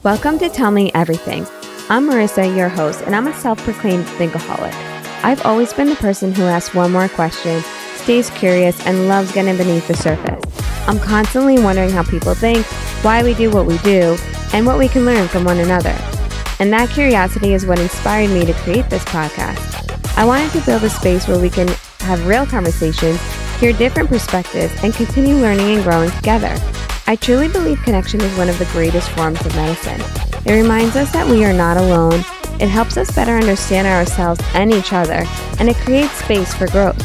Welcome to Tell Me Everything. I'm Marissa, your host, and I'm a self-proclaimed thinkaholic. I've always been the person who asks one more question, stays curious, and loves getting beneath the surface. I'm constantly wondering how people think, why we do what we do, and what we can learn from one another. And that curiosity is what inspired me to create this podcast. I wanted to build a space where we can have real conversations, hear different perspectives, and continue learning and growing together. I truly believe connection is one of the greatest forms of medicine. It reminds us that we are not alone, it helps us better understand ourselves and each other, and it creates space for growth.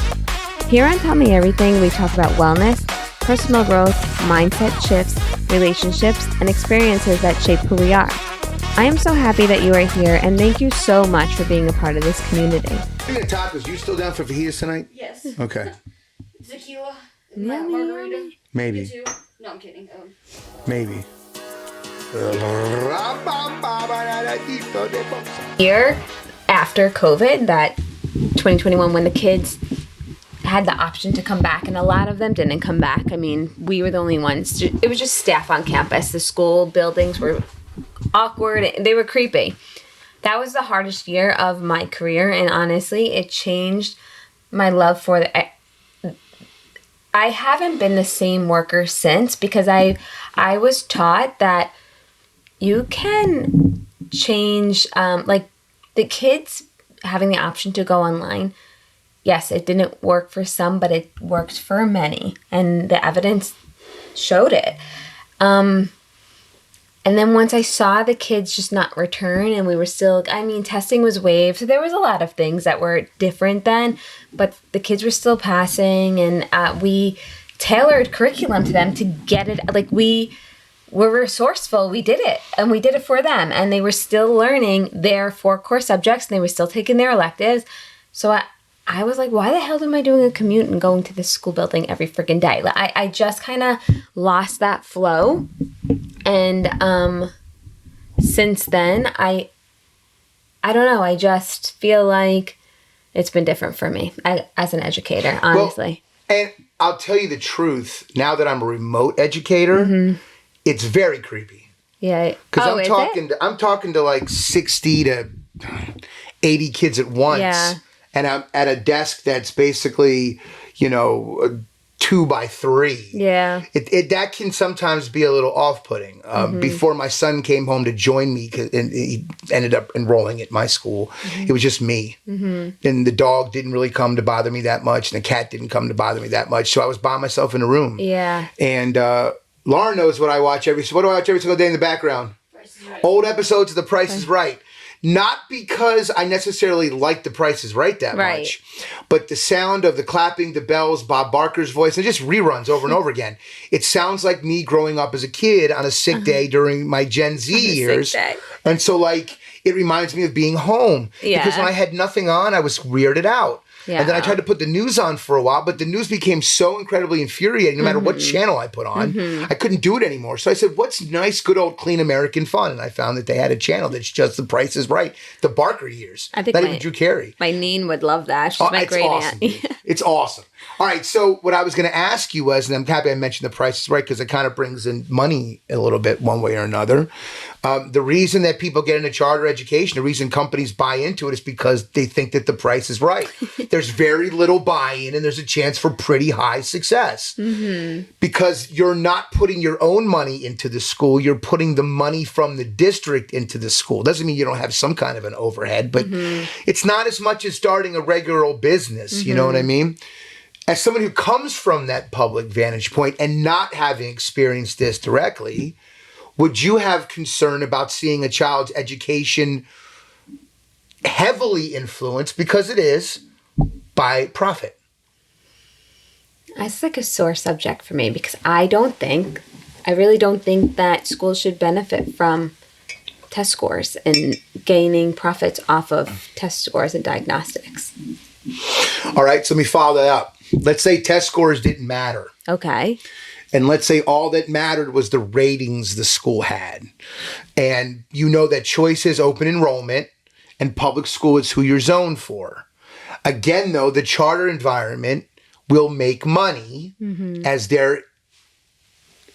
Here on Tell Me Everything, we talk about wellness, personal growth, mindset shifts, relationships, and experiences that shape who we are. I am so happy that you are here, and thank you so much for being a part of this community. Speaking of tacos, you still down for fajitas tonight? Yes. Okay. Tequila. Yummy, Margarita. Maybe. You too? No, I'm kidding. Maybe. Year after COVID, that 2021, when the kids had the option to come back, and a lot of them didn't come back. I mean, we were the only ones. It was just staff on campus. The school buildings were awkward. They were creepy. That was the hardest year of my career, and honestly, it changed my love for the... I haven't been the same worker since, because I was taught that you can change, like the kids having the option to go online. Yes, it didn't work for some, but it worked for many, and the evidence showed it. And then once I saw the kids just not return, and we were still, testing was waived. So there was a lot of things that were different then, but the kids were still passing, and we tailored curriculum to them to get it. Like, we were resourceful. We did it, and we did it for them. And they were still learning their 4 core subjects, and they were still taking their electives. So I was like, why the hell am I doing a commute and going to this school building every freaking day? I just kind of lost that flow. And since then, I don't know. I just feel like it's been different for me as an educator, honestly. Well, and I'll tell you the truth. Now that I'm a remote educator, it's very creepy. Yeah. Because I'm talking to like 60 to 80 kids at once. Yeah. And I'm at a desk that's basically, 2 by 3. Yeah. That can sometimes be a little off-putting. Before my son came home to join me, and he ended up enrolling at my school, it was just me. And the dog didn't really come to bother me that much, and the cat didn't come to bother me that much. So I was by myself in a room. Yeah. And Lauren knows what I watch every single day in the background. Price is Right. Old episodes of The Price is Right. Not because I necessarily like The Price is Right that much, but the sound of the clapping, the bells, Bob Barker's voice, and just reruns over and over again. It sounds like me growing up as a kid on a sick day during my Gen Z years. And so, it reminds me of being home. Yeah. Because when I had nothing on, I was weirded out. Yeah. And then I tried to put the news on for a while, but the news became so incredibly infuriating no matter what channel I put on. I couldn't do it anymore. So I said, what's nice, good old, clean American fun? And I found that they had a channel that's just The Price is Right. The Barker years. I think not even Drew Carey. My neen would love that. She's my great awesome, aunt. It's awesome. All right, so what I was going to ask you was, and I'm happy I mentioned The Price is Right because it kind of brings in money a little bit one way or another. The reason that people get into charter education, the reason companies buy into it is because they think that the price is right. There's very little buy-in and there's a chance for pretty high success. Because you're not putting your own money into the school, you're putting the money from the district into the school. Doesn't mean you don't have some kind of an overhead, but it's not as much as starting a regular old business, you know what I mean? As someone who comes from that public vantage point and not having experienced this directly, would you have concern about seeing a child's education heavily influenced, because it is, by profit? It's like a sore subject for me, because I really don't think that schools should benefit from test scores and gaining profits off of test scores and diagnostics. All right, so let me follow that up. Let's say test scores didn't matter. Okay. And let's say all that mattered was the ratings the school had. And you know that choice is open enrollment and public school is who you're zoned for. Again, though, the charter environment will make money as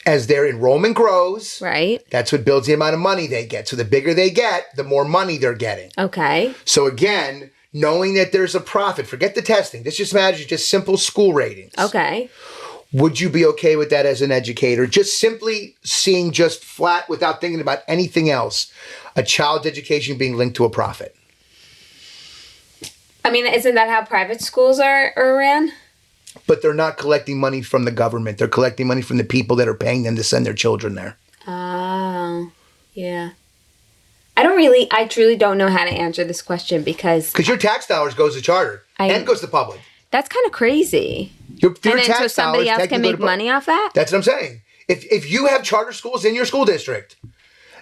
as their enrollment grows, Right. that's what builds the amount of money they get. So the bigger they get, the more money they're getting. Okay. So again, knowing that there's a profit, forget the testing. This just matters just simple school ratings. Okay. Would you be okay with that as an educator? Just simply seeing just flat without thinking about anything else, a child's education being linked to a profit. I mean, isn't that how private schools are ran? But they're not collecting money from the government. They're collecting money from the people that are paying them to send their children there. Oh, yeah. I truly don't know how to answer this question because Because your tax dollars goes to charter and goes to public. that's kind of crazy. Your And then so tax somebody dollars else can technically make go to money off that? That's what I'm saying. If you have charter schools in your school district,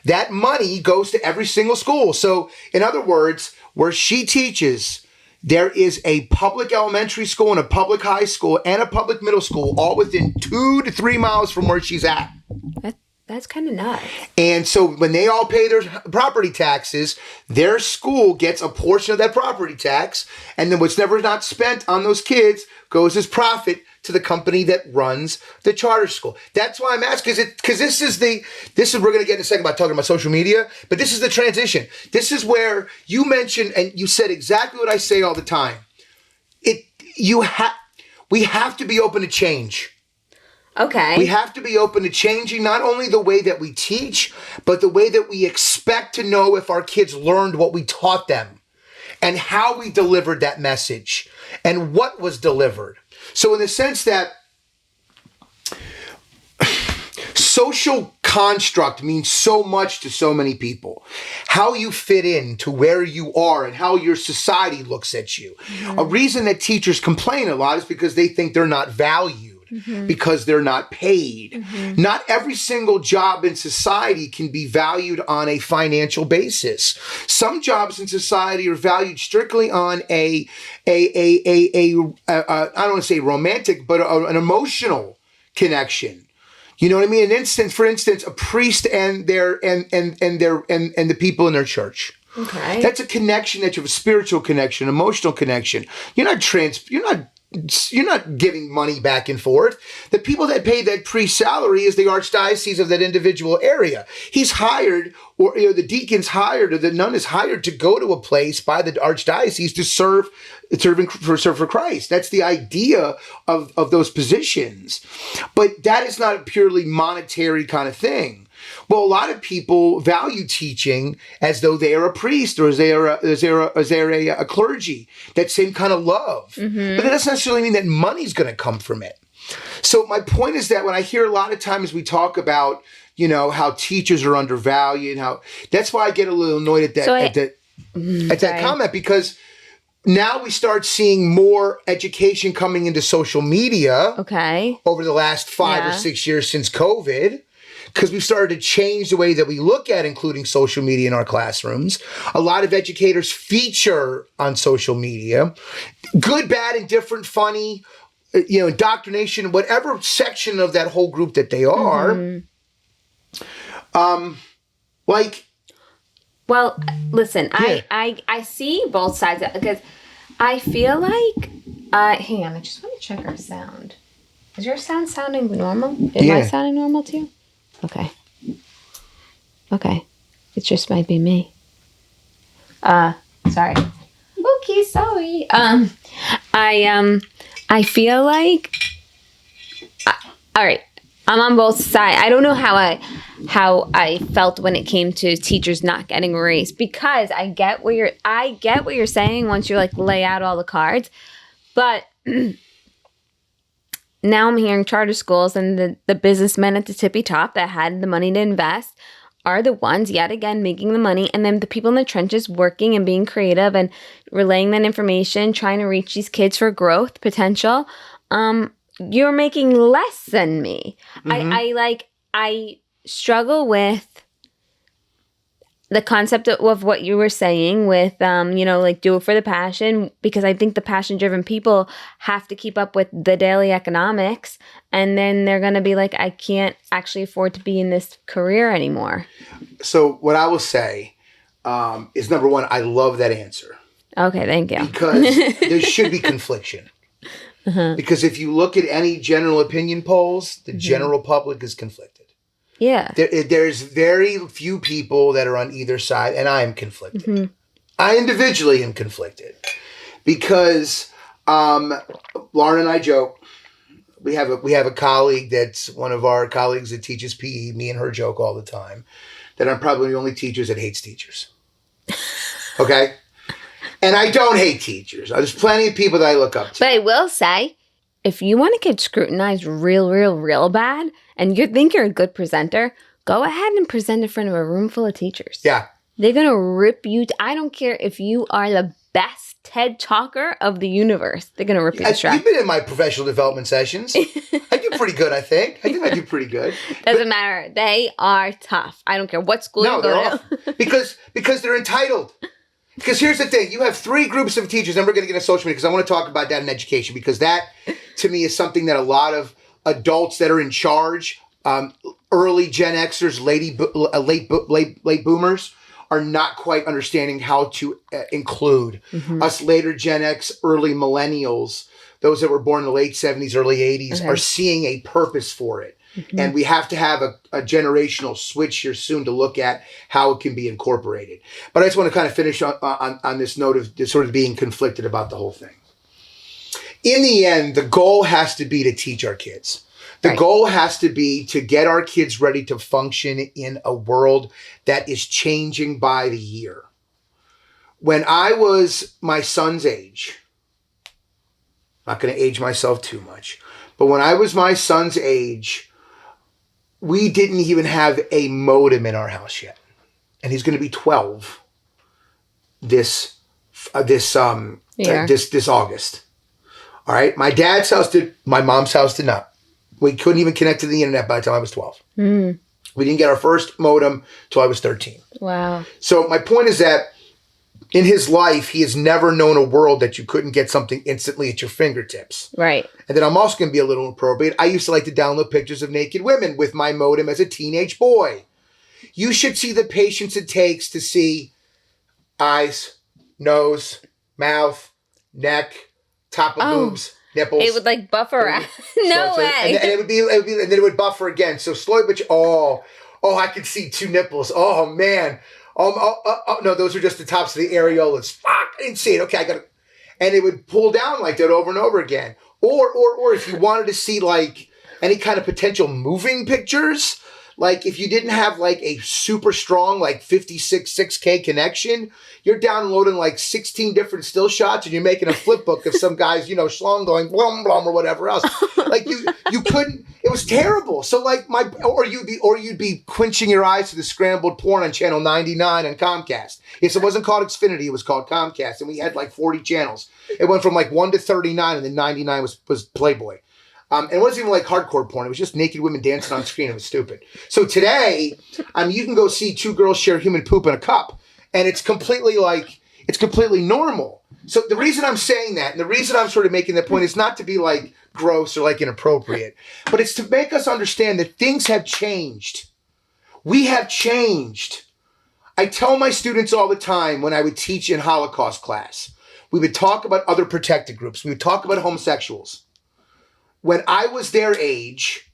that money goes to every single school. So in other words, where she teaches, there is a public elementary school and a public high school and a public middle school all within 2 to 3 miles from where she's at. That's kind of nuts. And so when they all pay their property taxes, their school gets a portion of that property tax. And then what's never not spent on those kids goes as profit to the company that runs the charter school. That's why I'm asking, because this is we're going to get in a second about talking about social media, but this is the transition. This is where you mentioned, and you said exactly what I say all the time. We have to be open to change. Okay. We have to be open to changing not only the way that we teach, but the way that we expect to know if our kids learned what we taught them and how we delivered that message and what was delivered. So in the sense that social construct means so much to so many people. How you fit in to where you are and how your society looks at you. Mm-hmm. A reason that teachers complain a lot is because they think they're not valued. Mm-hmm. Because they're not paid. Mm-hmm. Not every single job in society can be valued on a financial basis. Some jobs in society are valued strictly on I don't want to say romantic, but an emotional connection. You know what I mean? For instance, a priest and the people in their church. Okay. That's a connection that you have, a spiritual connection, emotional connection. You're not giving money back and forth. The people that pay that priest salary is the archdiocese of that individual area. He's hired, or the deacon's hired, or the nun is hired to go to a place by the archdiocese to serve for Christ. That's the idea of those positions. But that is not a purely monetary kind of thing. Well, a lot of people value teaching as though they are a priest or as they are a clergy. That same kind of love. Mm-hmm. But that doesn't necessarily mean that money's going to come from it. So my point is that when I hear a lot of times we talk about, how teachers are undervalued, that's why I get a little annoyed at that comment, because now we start seeing more education coming into social media. Okay. Over the last 5 or 6 years since COVID. Because we've started to change the way that we look at including social media in our classrooms. A lot of educators feature on social media. Good, bad, indifferent, funny, indoctrination, whatever section of that whole group that they are. Mm-hmm. Well, listen, yeah. I see both sides because I feel like, hang on, I just want to check our sound. Is your sound sounding normal? Am I sounding normal to you? Okay. It just might be me. Sorry. Okay, sorry. I feel like all right. I'm on both sides. I don't know how I felt when it came to teachers not getting a raise, because I get what you're saying once you lay out all the cards, but now I'm hearing charter schools and the businessmen at the tippy top that had the money to invest are the ones yet again making the money, and then the people in the trenches working and being creative and relaying that information, trying to reach these kids for growth potential. You're making less than me. Mm-hmm. I struggle with the concept of what you were saying with, do it for the passion, because I think the passion-driven people have to keep up with the daily economics, and then they're going to be like, I can't actually afford to be in this career anymore. So what I will say is, number one, I love that answer. Okay, thank you. Because there should be confliction. Uh-huh. Because if you look at any general opinion polls, the general public is conflicted. Yeah. There's very few people that are on either side, and I am conflicted. Mm-hmm. I individually am conflicted because Lauren and I joke. We have a colleague that's one of our colleagues that teaches PE. Me and her joke all the time that I'm probably the only teachers that hates teachers. Okay? And I don't hate teachers. There's plenty of people that I look up to. But I will say, if you want to get scrutinized real bad, and you think you're a good presenter, go ahead and present in front of a room full of teachers. Yeah. They're going to rip you. I don't care if you are the best TED talker of the universe. They're going to rip you to shreds. You've been in my professional development sessions. I do pretty good, I think. I do pretty good. Doesn't matter. They are tough. I don't care what school you go to. because they're entitled. Because here's the thing. You have three groups of teachers, and we're going to get into social media because I want to talk about that in education because that, to me, is something that a lot of adults that are in charge, early Gen Xers, late boomers, are not quite understanding how to include. Us later Gen X, early millennials, those that were born in the late 70s, early 80s, are seeing a purpose for it. And we have to have a generational switch here soon to look at how it can be incorporated. But I just want to kind of finish on this note of just sort of being conflicted about the whole thing. In the end, the goal has to be to teach our kids. The goal has to be to get our kids ready to function in a world that is changing by the year. When I was my son's age, I'm not going to age myself too much, but when I was my son's age, we didn't even have a modem in our house yet. And he's going to be 12 this August. All right. My dad's house did, my mom's house did not. We couldn't even connect to the internet by the time I was 12. We didn't get our first modem till I was 13. Wow. So my point is that in his life, he has never known a world that you couldn't get something instantly at your fingertips. Right. And then I'm also going to be a little appropriate. I used to like to download pictures of naked women with my modem as a teenage boy. You should see the patience it takes to see eyes, nose, mouth, neck, top of boobs, nipples. It would like buffer out. No way. And then it would buffer again. So slowly, but I could see two nipples. Oh man. No, those are just the tops of the areolas. Fuck, I didn't see it. Okay, I got it. And it would pull down like that over and over again. Or if you wanted to see like any kind of potential moving pictures, like if you didn't have like a super strong like 6K connection, you're downloading like 16 different still shots and you're making a flip book of some guy's, schlong going blum blum or whatever else. Like you couldn't. It was terrible. So like you'd be quenching your eyes to the scrambled porn on channel 99 on Comcast. Yes, it wasn't called Xfinity. It was called Comcast, and we had like 40 channels. It went from like 1 to 39, and then 99 was Playboy. And it wasn't even like hardcore porn. It was just naked women dancing on screen. It was stupid. So today, you can go see two girls share human poop in a cup, and it's completely normal. So the reason I'm saying that, and the reason I'm sort of making that point is not to be like gross or like inappropriate, but it's to make us understand that things have changed. We have changed. I tell my students all the time when I would teach in Holocaust class, we would talk about other protected groups. We would talk about homosexuals. When I was their age,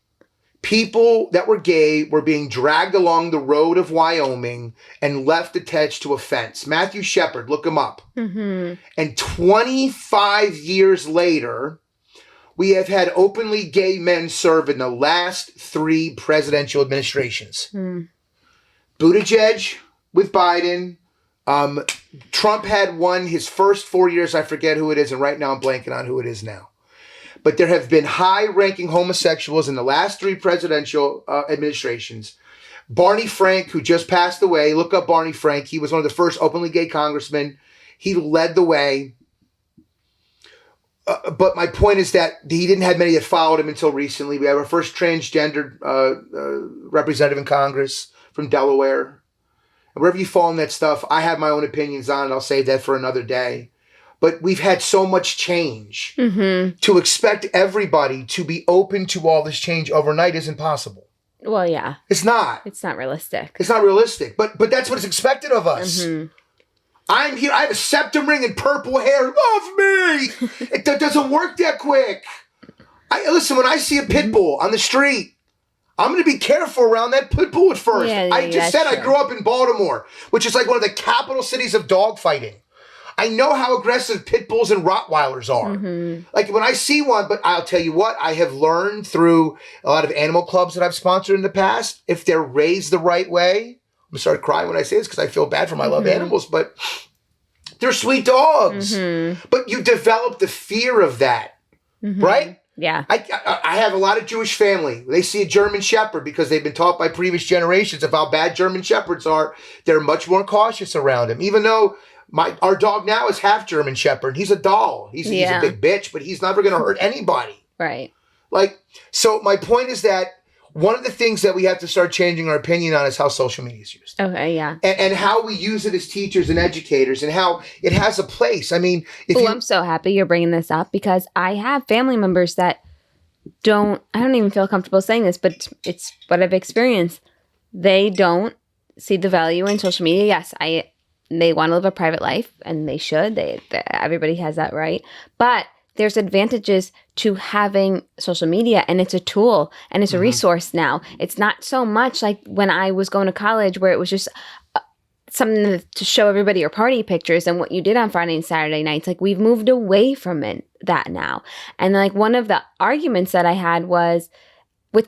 people that were gay were being dragged along the road of Wyoming and left attached to a fence. Matthew Shepard, look him up. And 25 years later, we have had openly gay men serve in the last 3 presidential administrations. Buttigieg with Biden. Trump had one his first 4 years. I forget who it is. And right now I'm blanking on who it is now. But there have been high-ranking homosexuals in the last 3 presidential administrations. Barney Frank, who just passed away, look up Barney Frank. He was one of the first openly gay congressmen. He led the way. But my point is that he didn't have many that followed him until recently. We have our first transgendered representative in Congress from Delaware. And wherever you fall in that stuff, I have my own opinions on it. I'll save that for another day. But we've had so much change. To expect everybody to be open to all this change overnight isn't possible. Well, yeah. It's not. It's not realistic. It's not realistic. But that's what is expected of us. I'm here. I have a septum ring and purple hair. Love me. It doesn't work that quick. Listen, when I see a pit bull on the street, I'm going to be careful around that pit bull at first. Yeah, I just said that's I grew up in Baltimore, which is like one of the capital cities of dog fighting. I know how aggressive pit bulls and Rottweilers are. Mm-hmm. Like when I see one, but I'll tell you what, I have learned through a lot of animal clubs that I've sponsored in the past, if they're raised the right way, I'm going to start crying when I say this because I feel bad for them. I love animals, but they're sweet dogs. Mm-hmm. But you develop the fear of that, right? Yeah. I have a lot of Jewish family. They see a German Shepherd because they've been taught by previous generations of how bad German Shepherds are. They're much more cautious around him, even though our dog now is half German Shepherd. He's a doll. He's a big bitch, but he's never going to hurt anybody. Right. Like, so my point is that one of the things that we have to start changing our opinion on is how social media is used. Okay, yeah. And how we use it as teachers and educators and how it has a place. I mean, I'm so happy you're bringing this up because I have family members that I don't even feel comfortable saying this, but it's what I've experienced. They don't see the value in social media. Yes, they want to live a private life and they should. Everybody has that right. But there's advantages to having social media, and it's a tool and it's a resource now. It's not so much like when I was going to college where it was just something to show everybody your party pictures and what you did on Friday and Saturday nights. Like we've moved away from that now. And like one of the arguments that I had with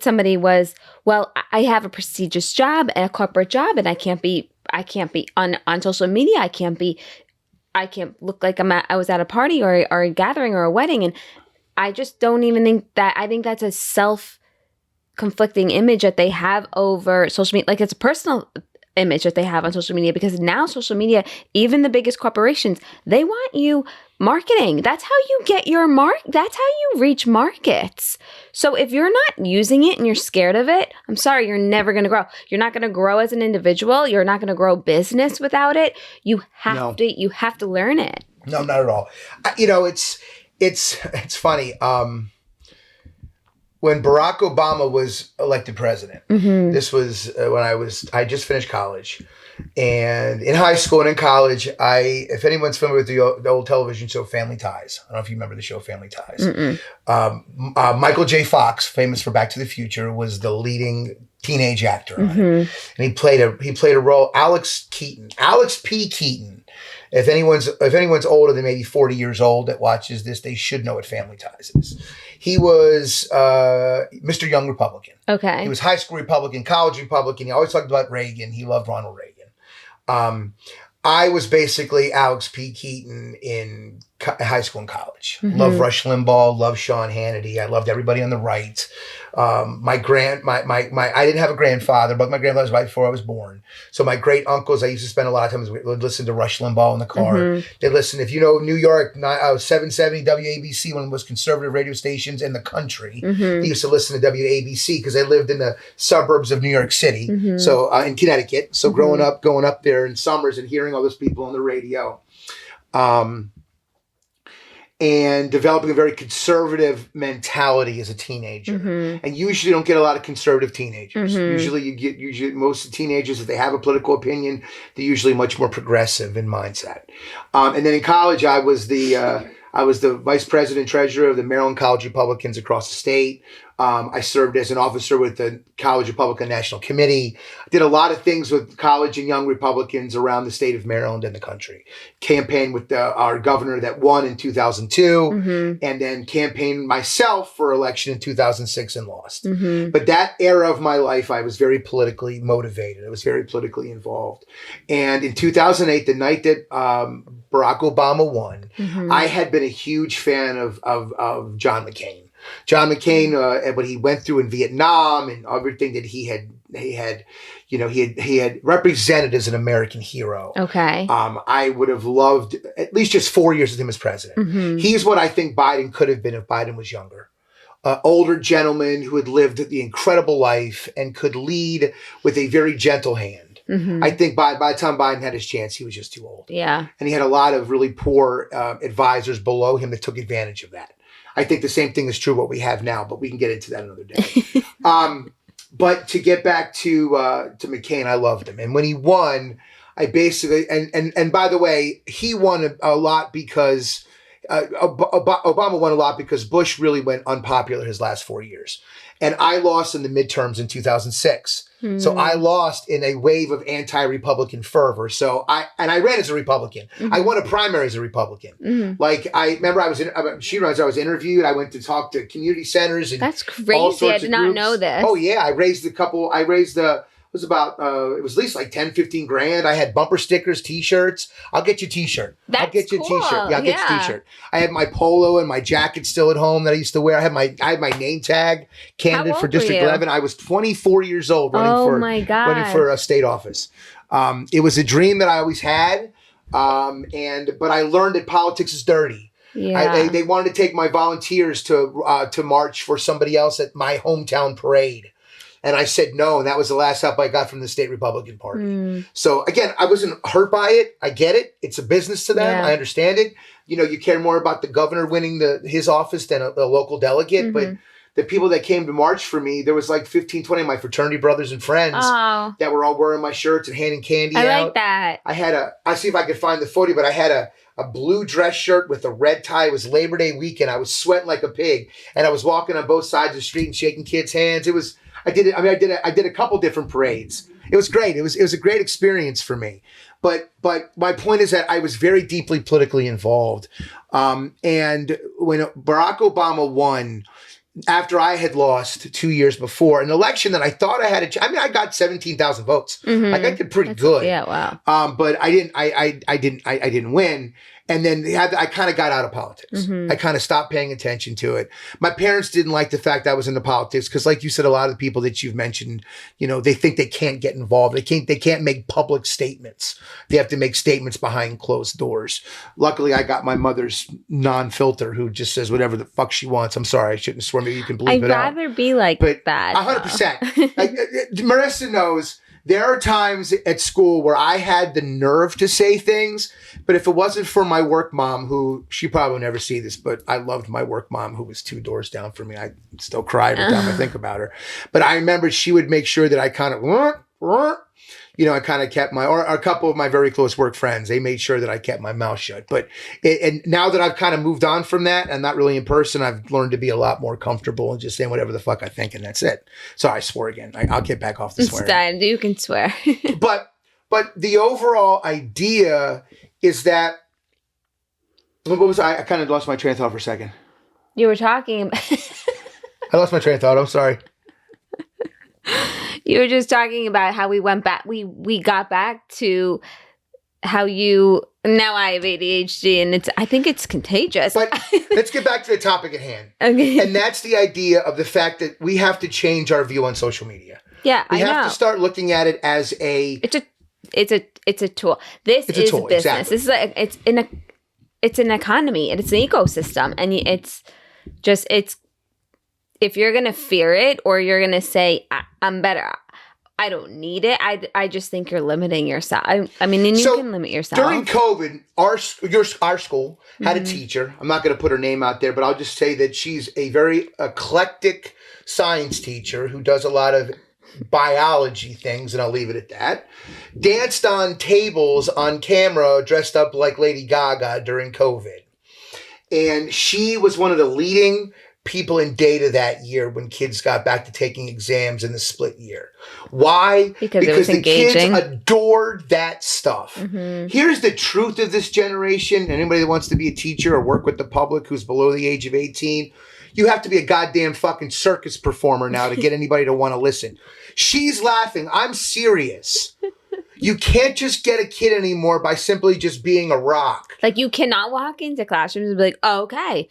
somebody was, well, I have a prestigious job and a corporate job and I can't be on social media. I can't look like I was at a party or a gathering or a wedding. And I just don't even think that. I think that's a self-conflicting image that they have over social media. Like it's a personal image that they have on social media because now social media, even the biggest corporations, they want you marketing. That's how you get that's how you reach markets. So if you're not using it and you're scared of it, I'm sorry, you're never going to grow. You're not going to grow as an individual. You're not going to grow business without it. You have to learn it. No, not at all. It's funny. When Barack Obama was elected president, this was when I just finished college. And in high school and in college, if anyone's familiar with the old television show Family Ties, I don't know if you remember the show Family Ties. Michael J. Fox, famous for Back to the Future, was the leading teenage actor on it. And he played a role, Alex P. Keaton. If anyone's older than maybe 40 years old that watches this, they should know what Family Ties is. He was Mr. Young Republican. Okay. He was high school Republican, college Republican. He always talked about Reagan. He loved Ronald Reagan. I was basically Alex P. Keaton in high school and college. Loved Rush Limbaugh, loved Sean Hannity. I loved everybody on the right. I didn't have a grandfather, but my grandfather was right before I was born. So my great uncles, I used to spend a lot of time, would listen to Rush Limbaugh in the car. They listen, if you know New York, 770 WABC, one of the most conservative radio stations in the country. They used to listen to WABC because they lived in the suburbs of New York City. So in Connecticut. So going up there in summers and hearing all those people on the radio. And developing a very conservative mentality as a teenager. And usually don't get a lot of conservative teenagers. Usually most teenagers, if they have a political opinion, they're usually much more progressive in mindset. And then in college, I was the vice president treasurer of the Maryland College Republicans across the state. I served as an officer with the College Republican National Committee. I did a lot of things with college and young Republicans around the state of Maryland and the country. Campaigned with our governor that won in 2002, and then campaigned myself for election in 2006 and lost. But that era of my life, I was very politically motivated. I was very politically involved. And in 2008, the night that Barack Obama won, I had been a huge fan of John McCain. John McCain, and what he went through in Vietnam and everything that he had represented as an American hero. Okay. I would have loved at least just 4 years with him as president. He's what I think Biden could have been if Biden was younger. Older gentleman who had lived the incredible life and could lead with a very gentle hand. I think by the time Biden had his chance, he was just too old. Yeah. And he had a lot of really poor advisors below him that took advantage of that. I think the same thing is true what we have now, but we can get into that another day. But to get back to McCain, I loved him. And when he won, I basically, and by the way, he won a lot because Obama won a lot because Bush really went unpopular his last 4 years. And I lost in the midterms in 2006. So I lost in a wave of anti-Republican fervor. So I ran as a Republican. I won a primary as a Republican. Like I remember I was interviewed. I went to talk to community centers and That's all crazy. I sorts did of not groups. know this. Oh yeah, it was at least like 10, 15 grand. I had bumper stickers, t-shirts. I'll get you a t-shirt. I'll That's get you a cool. t-shirt. Yeah, I'll get you a Yeah. t-shirt. I had my polo and my jacket still at home that I used to wear. I had my name tag, candidate old for were District you? 11. I was 24 years old running for a state office. It was a dream that I always had. But I learned that politics is dirty. Yeah. They wanted to take my volunteers to march for somebody else at my hometown parade. And I said no, and that was the last help I got from the state Republican Party. So again, I wasn't hurt by it. I get it. It's a business to them. Yeah. I understand it. You know, you care more about the governor winning his office than a local delegate. But the people that came to march for me, there was like 15, 20 of my fraternity brothers and friends that were all wearing my shirts and handing candy out. I like that. I'll see if I could find the photo, but I had a blue dress shirt with a red tie. It was Labor Day weekend. I was sweating like a pig, and I was walking on both sides of the street and shaking kids' hands. I did a couple different parades. It was great. It was a great experience for me. But my point is that I was very deeply politically involved. And when Barack Obama won, after I had lost 2 years before, an election that I thought I had I got 17,000 votes. Like I did pretty good. Yeah, wow. But I didn't win. And then I kind of got out of politics. I kind of stopped paying attention to it. My parents didn't like the fact I was into politics because, like you said, a lot of the people that you've mentioned, you know, they think they can't get involved. They can't make public statements. They have to make statements behind closed doors. Luckily, I got my mother's non-filter who just says whatever the fuck she wants. I'm sorry, I shouldn't swear. Maybe you can bleep I'd it out. rather be like But that. 100%. Like, Marissa knows. There are times at school where I had the nerve to say things, but if it wasn't for my work mom, who she probably will never see this, but I loved my work mom who was 2 doors down from me. I still cry every time I think about her. But I remember she would make sure that I kind of, I kind of kept or a couple of my very close work friends, they made sure that I kept my mouth shut. But, and now that I've kind of moved on from that and not really in person, I've learned to be a lot more comfortable and just saying whatever the fuck I think, and that's it. Sorry, I swore again. I'll get back off the swearing. Done. You can swear. But the overall idea is that, what was I kind of lost my train of thought for a second. You were talking about... I lost my train of thought. I'm sorry. You were just talking about how we went back. We got back to how now I have ADHD and I think it's contagious. But let's get back to the topic at hand. Okay. And that's the idea of the fact that we have to change our view on social media. Yeah, We I have know. to start looking at it as it's a tool. This a is tool, business. exactly. This is it's an economy and it's an ecosystem, and it's if you're gonna fear it or you're gonna say I'm better, I don't need it. I just think you're limiting yourself. I mean, and you can limit yourself. During COVID, our school had a teacher. I'm not going to put her name out there, but I'll just say that she's a very eclectic science teacher who does a lot of biology things, and I'll leave it at that. Danced on tables on camera dressed up like Lady Gaga during COVID. And she was one of the leading people in data that year when kids got back to taking exams in the split year. Why? Because it was the engaging. kids adored that stuff. Here's the truth of this generation. And anybody that wants to be a teacher or work with the public who's below the age of 18, you have to be a goddamn fucking circus performer now to get anybody to want to listen. She's laughing. I'm serious. You can't just get a kid anymore by simply just being a rock. Like, you cannot walk into classrooms and be like, oh, okay,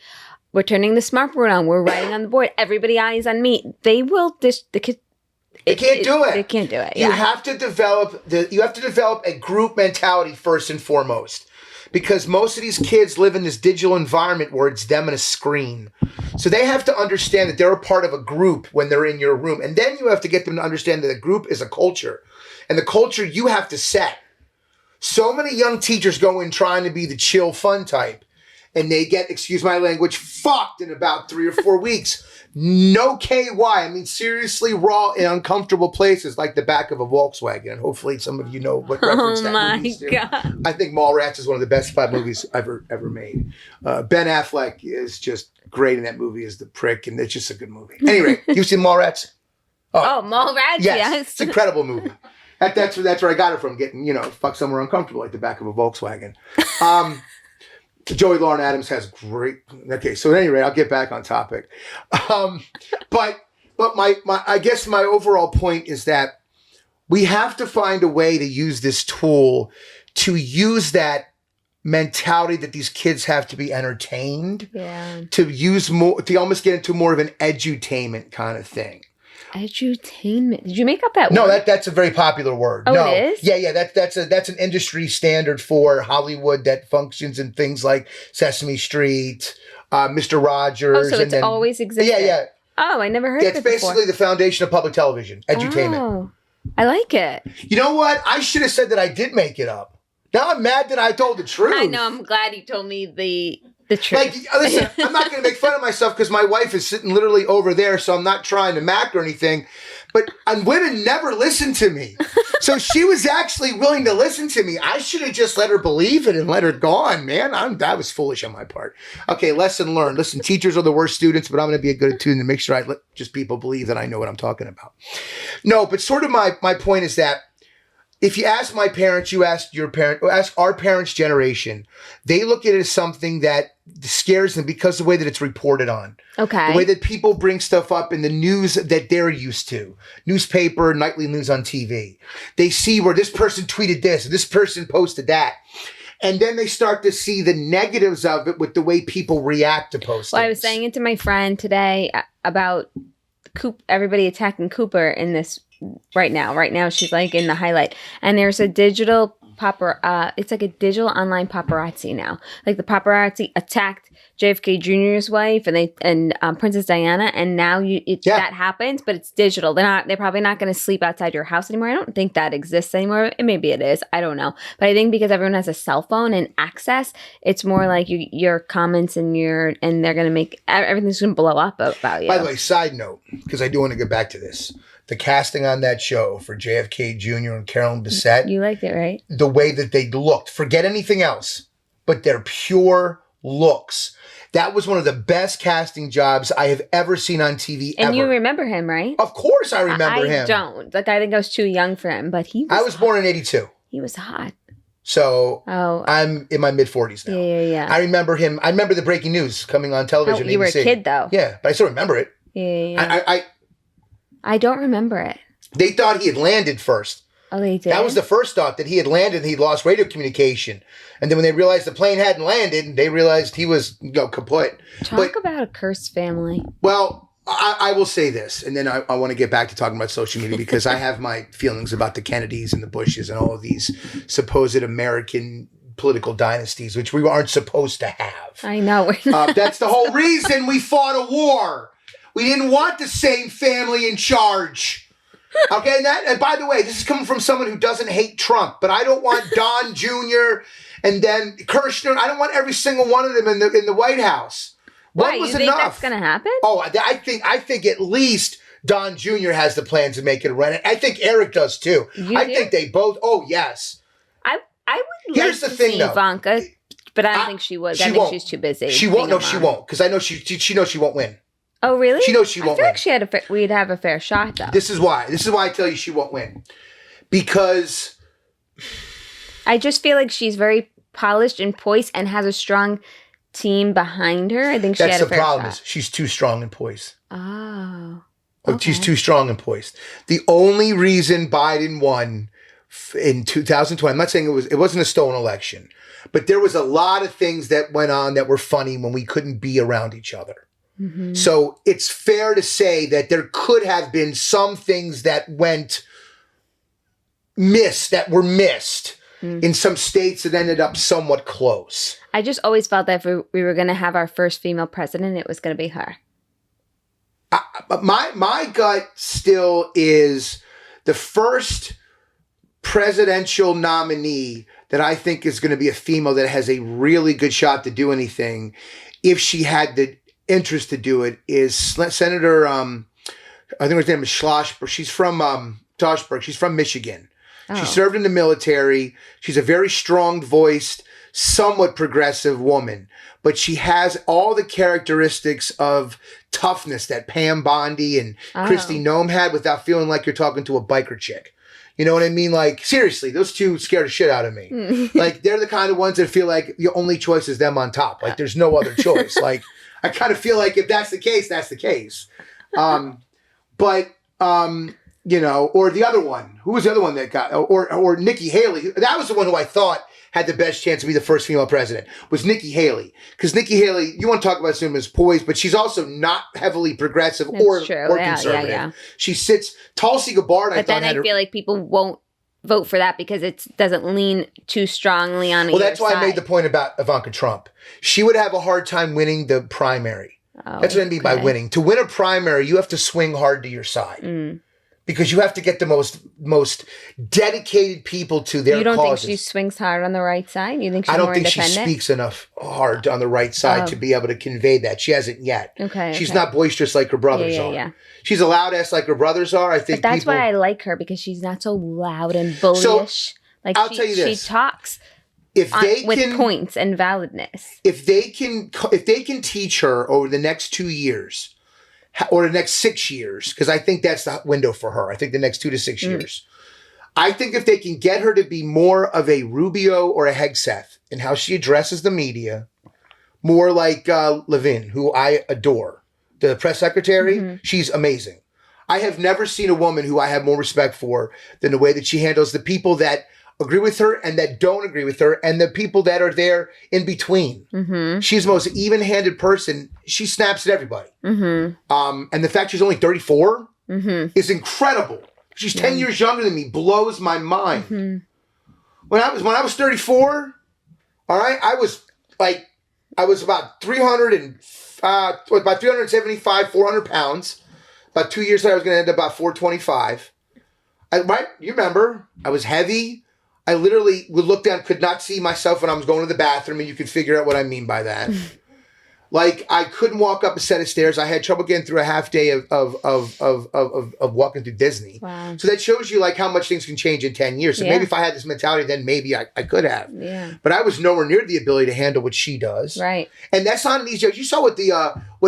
we're turning the smartboard on. We're writing on the board. Everybody eyes on me. They will the kid. They can't do it. They can't do it. You Yeah. have to develop a group mentality first and foremost. Because most of these kids live in this digital environment where it's them and a screen. So they have to understand that they're a part of a group when they're in your room. And then you have to get them to understand that a group is a culture. And the culture you have to set. So many young teachers go in trying to be the chill, fun type. and they get, excuse my language, fucked in about 3 or 4 weeks. No KY. I mean, seriously raw in uncomfortable places like the back of a Volkswagen. And hopefully some of you know what reference that movie is to. God. I think Mallrats is one of the best 5 movies ever made. Ben Affleck is just great in that movie as the prick, and it's just a good movie. Anyway, you've seen Mallrats? Oh, Mallrats, yes. It's an incredible movie. That's where I got it from, getting, fucked somewhere uncomfortable like the back of a Volkswagen. Joey Lauren Adams has great. Okay, so at any rate, I'll get back on topic. But my I guess my overall point is that we have to find a way to use this tool to use that mentality that these kids have to be entertained. Yeah. To use more, to almost get into more of an edutainment kind of thing. Edutainment. Did you make up that word? No, that's a very popular word. Oh, no. it is? Yeah. That's an industry standard for Hollywood that functions in things like Sesame Street, Mr. Rogers. Oh, so it's always existed. Yeah. Oh, I never heard of It's it before. basically the foundation of public television, edutainment. Oh, I like it. You know what? I should have said that I did make it up. Now I'm mad that I told the truth. I know. I'm glad you told me the truth. Like, listen, I'm not going to make fun of myself because my wife is sitting literally over there, so I'm not trying to mac or anything. But women never listen to me. So she was actually willing to listen to me. I should have just let her believe it and let her go on, man. That was foolish on my part. Okay, lesson learned. Listen, teachers are the worst students, but I'm going to be a good student and make sure I let just people believe that I know what I'm talking about. No, but sort of my point is that if you ask my parents, you ask your parent, or ask our parents' generation, they look at it as something that scares them because of the way that it's reported on. Okay. The way that people bring stuff up in the news that they're used to. Newspaper, nightly news on TV. They see where this person tweeted this, this person posted that. And then they start to see the negatives of it with the way people react to postings. Well, I was saying it to my friend today about everybody attacking Cooper in this right now. Right now, she's like in the highlight. And there's a digital it's like a digital online paparazzi now. Like the paparazzi attacked JFK Jr.'s wife and Princess Diana, and now that happens, but it's digital. They're probably not going to sleep outside your house anymore. I don't think that exists anymore. Maybe it is. I don't know. But I think because everyone has a cell phone and access, it's more like your comments and they're going to make everything's going to blow up about you. By the way, side note, because I do want to get back to this. The casting on that show for JFK Jr. and Carolyn Bessette. You liked it, right? The way that they looked. Forget anything else. But their pure looks. That was one of the best casting jobs I have ever seen on TV ever. And you remember him, right? Of course I remember him. I don't. Like, I think I was too young for him, but he was I was born in 82. He was hot. So I'm in my mid-40s now. Yeah. I remember him. I remember the breaking news coming on television. You were a kid, though. Yeah, but I still remember it. Yeah. I don't remember it. They thought he had landed first. Oh, they did? That was the first thought, that he had landed and he'd lost radio communication. And then when they realized the plane hadn't landed, they realized he was kaput. Talk about a cursed family. Well, I will say this, and then I want to get back to talking about social media because I have my feelings about the Kennedys and the Bushes and all of these supposed American political dynasties, which we aren't supposed to have. I know. That's the whole reason we fought a war. We didn't want the same family in charge. Okay, and by the way, this is coming from someone who doesn't hate Trump, but I don't want Don Jr. and then Kirshner. I don't want every single one of them in the White House. Why? One was you think enough. That's going to happen? Oh, I think at least Don Jr. has the plans to make it a run. I think Eric does too. I think they both. Oh, yes. I would Here's like the to thing, see though. Ivanka, but I don't think she would. I think she's too busy. She won't. No, she won't. Because I know she knows she won't win. Oh, really? She knows she won't I feel win. like she had we'd have a fair shot, though. This is why I tell you she won't win. Because I just feel like she's very polished and poised and has a strong team behind her. I think she had a fair shot. That's the problem. Is she's too strong and poised. Oh. Okay. She's too strong and poised. The only reason Biden won in 2020, I'm not saying it wasn't a stolen election, but there was a lot of things that went on that were funny when we couldn't be around each other. Mm-hmm. So it's fair to say that there could have been some things that were missed in some states that ended up somewhat close. I just always felt that if we were going to have our first female president, it was going to be her. My gut still is the first presidential nominee that I think is going to be a female that has a really good shot to do anything if she had the interest to do it is Senator, I think her name is Schlossberg. She's from Schlossberg. She's from Michigan. Oh. She served in the military. She's a very strong-voiced, somewhat progressive woman, but she has all the characteristics of toughness that Pam Bondi and Kristi Noem had without feeling like you're talking to a biker chick. You know what I mean? Like, seriously, those two scared the shit out of me. Like, they're the kind of ones that feel like the only choice is them on top. Like, there's no other choice. Like, I kind of feel like if that's the case, that's the case. You know, or the other one. Who was the other one that got, or Nikki Haley? That was the one who I thought had the best chance to be the first female president, was Nikki Haley. Because Nikki Haley, you want to talk about someone as poised, but she's also not heavily progressive or conservative. Yeah. She sits, Tulsi Gabbard, but then I feel like people won't vote for that because it doesn't lean too strongly on either Well, that's why side. I made the point about Ivanka Trump. She would have a hard time winning the primary. That's what I mean by winning. To win a primary, you have to swing hard to your side. Because you have to get the most dedicated people to their causes. You don't think she swings hard on the right side? You think she's I don't more think independent? she speaks enough hard on the right side to be able to convey that. She hasn't yet. She's not boisterous like her brothers are. Yeah. She's a loud ass like her brothers are. I think but that's why I like her, because she's not so loud and bullish. Like I'll tell you this. She talks with points and validness. If they can teach her over the next 2 years, or the next 6 years, because I think that's the window for her. I think the next 2 to 6 years. I think if they can get her to be more of a Rubio or a Hegseth in how she addresses the media, more like Levin, who I adore, the press secretary, she's amazing. I have never seen a woman who I have more respect for than the way that she handles the people that agree with her and that don't agree with her, and the people that are there in between. She's the most even-handed person. She snaps at everybody. And the fact she's only 34 is incredible. She's 10 years younger than me. Blows my mind. When I was 34, all right, I was about 375, 400 pounds. About 2 years later, I was going to end up about 425. You remember, I was heavy. I literally would look down, could not see myself when I was going to the bathroom, and you can figure out what I mean by that. Like, I couldn't walk up a set of stairs. I had trouble getting through a half day of walking through Disney. Wow. So that shows you like how much things can change in 10 years. So maybe if I had this mentality, then maybe I could have. Yeah. But I was nowhere near the ability to handle what she does. Right. And that's not an easy job. You saw what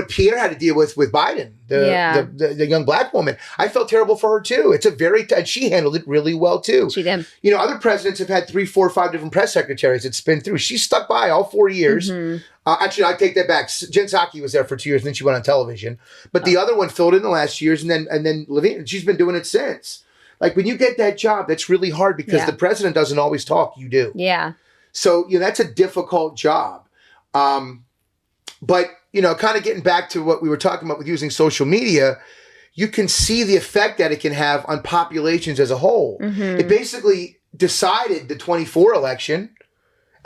Pierre had to deal with Biden, the young black woman. I felt terrible for her too. It's and she handled it really well too. She did. You know, other presidents have had 3, 4, 5 different press secretaries that spin through. She stuck by all 4 years. Actually, I take that back. Jen Psaki was there for 2 years, and then she went on television. But the other one filled in the last years, and then Levine, she's been doing it since. Like, when you get that job, that's really hard because the president doesn't always talk. You do. Yeah. So, that's a difficult job. But, kind of getting back to what we were talking about with using social media, you can see the effect that it can have on populations as a whole. It basically decided the 24 election.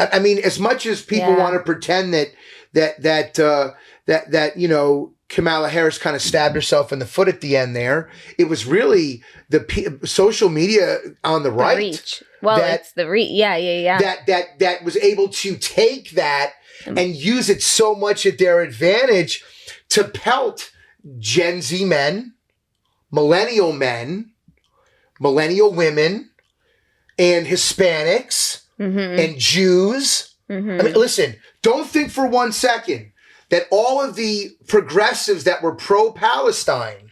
I mean, as much as people want to pretend that Kamala Harris kind of stabbed herself in the foot at the end there, it was really the social media on the right. Reach. Well, it's the reach. Yeah. That was able to take that and use it so much at their advantage to pelt Gen Z men, millennial women, and Hispanics. And Jews. I mean, listen, don't think for 1 second that all of the progressives that were pro-Palestine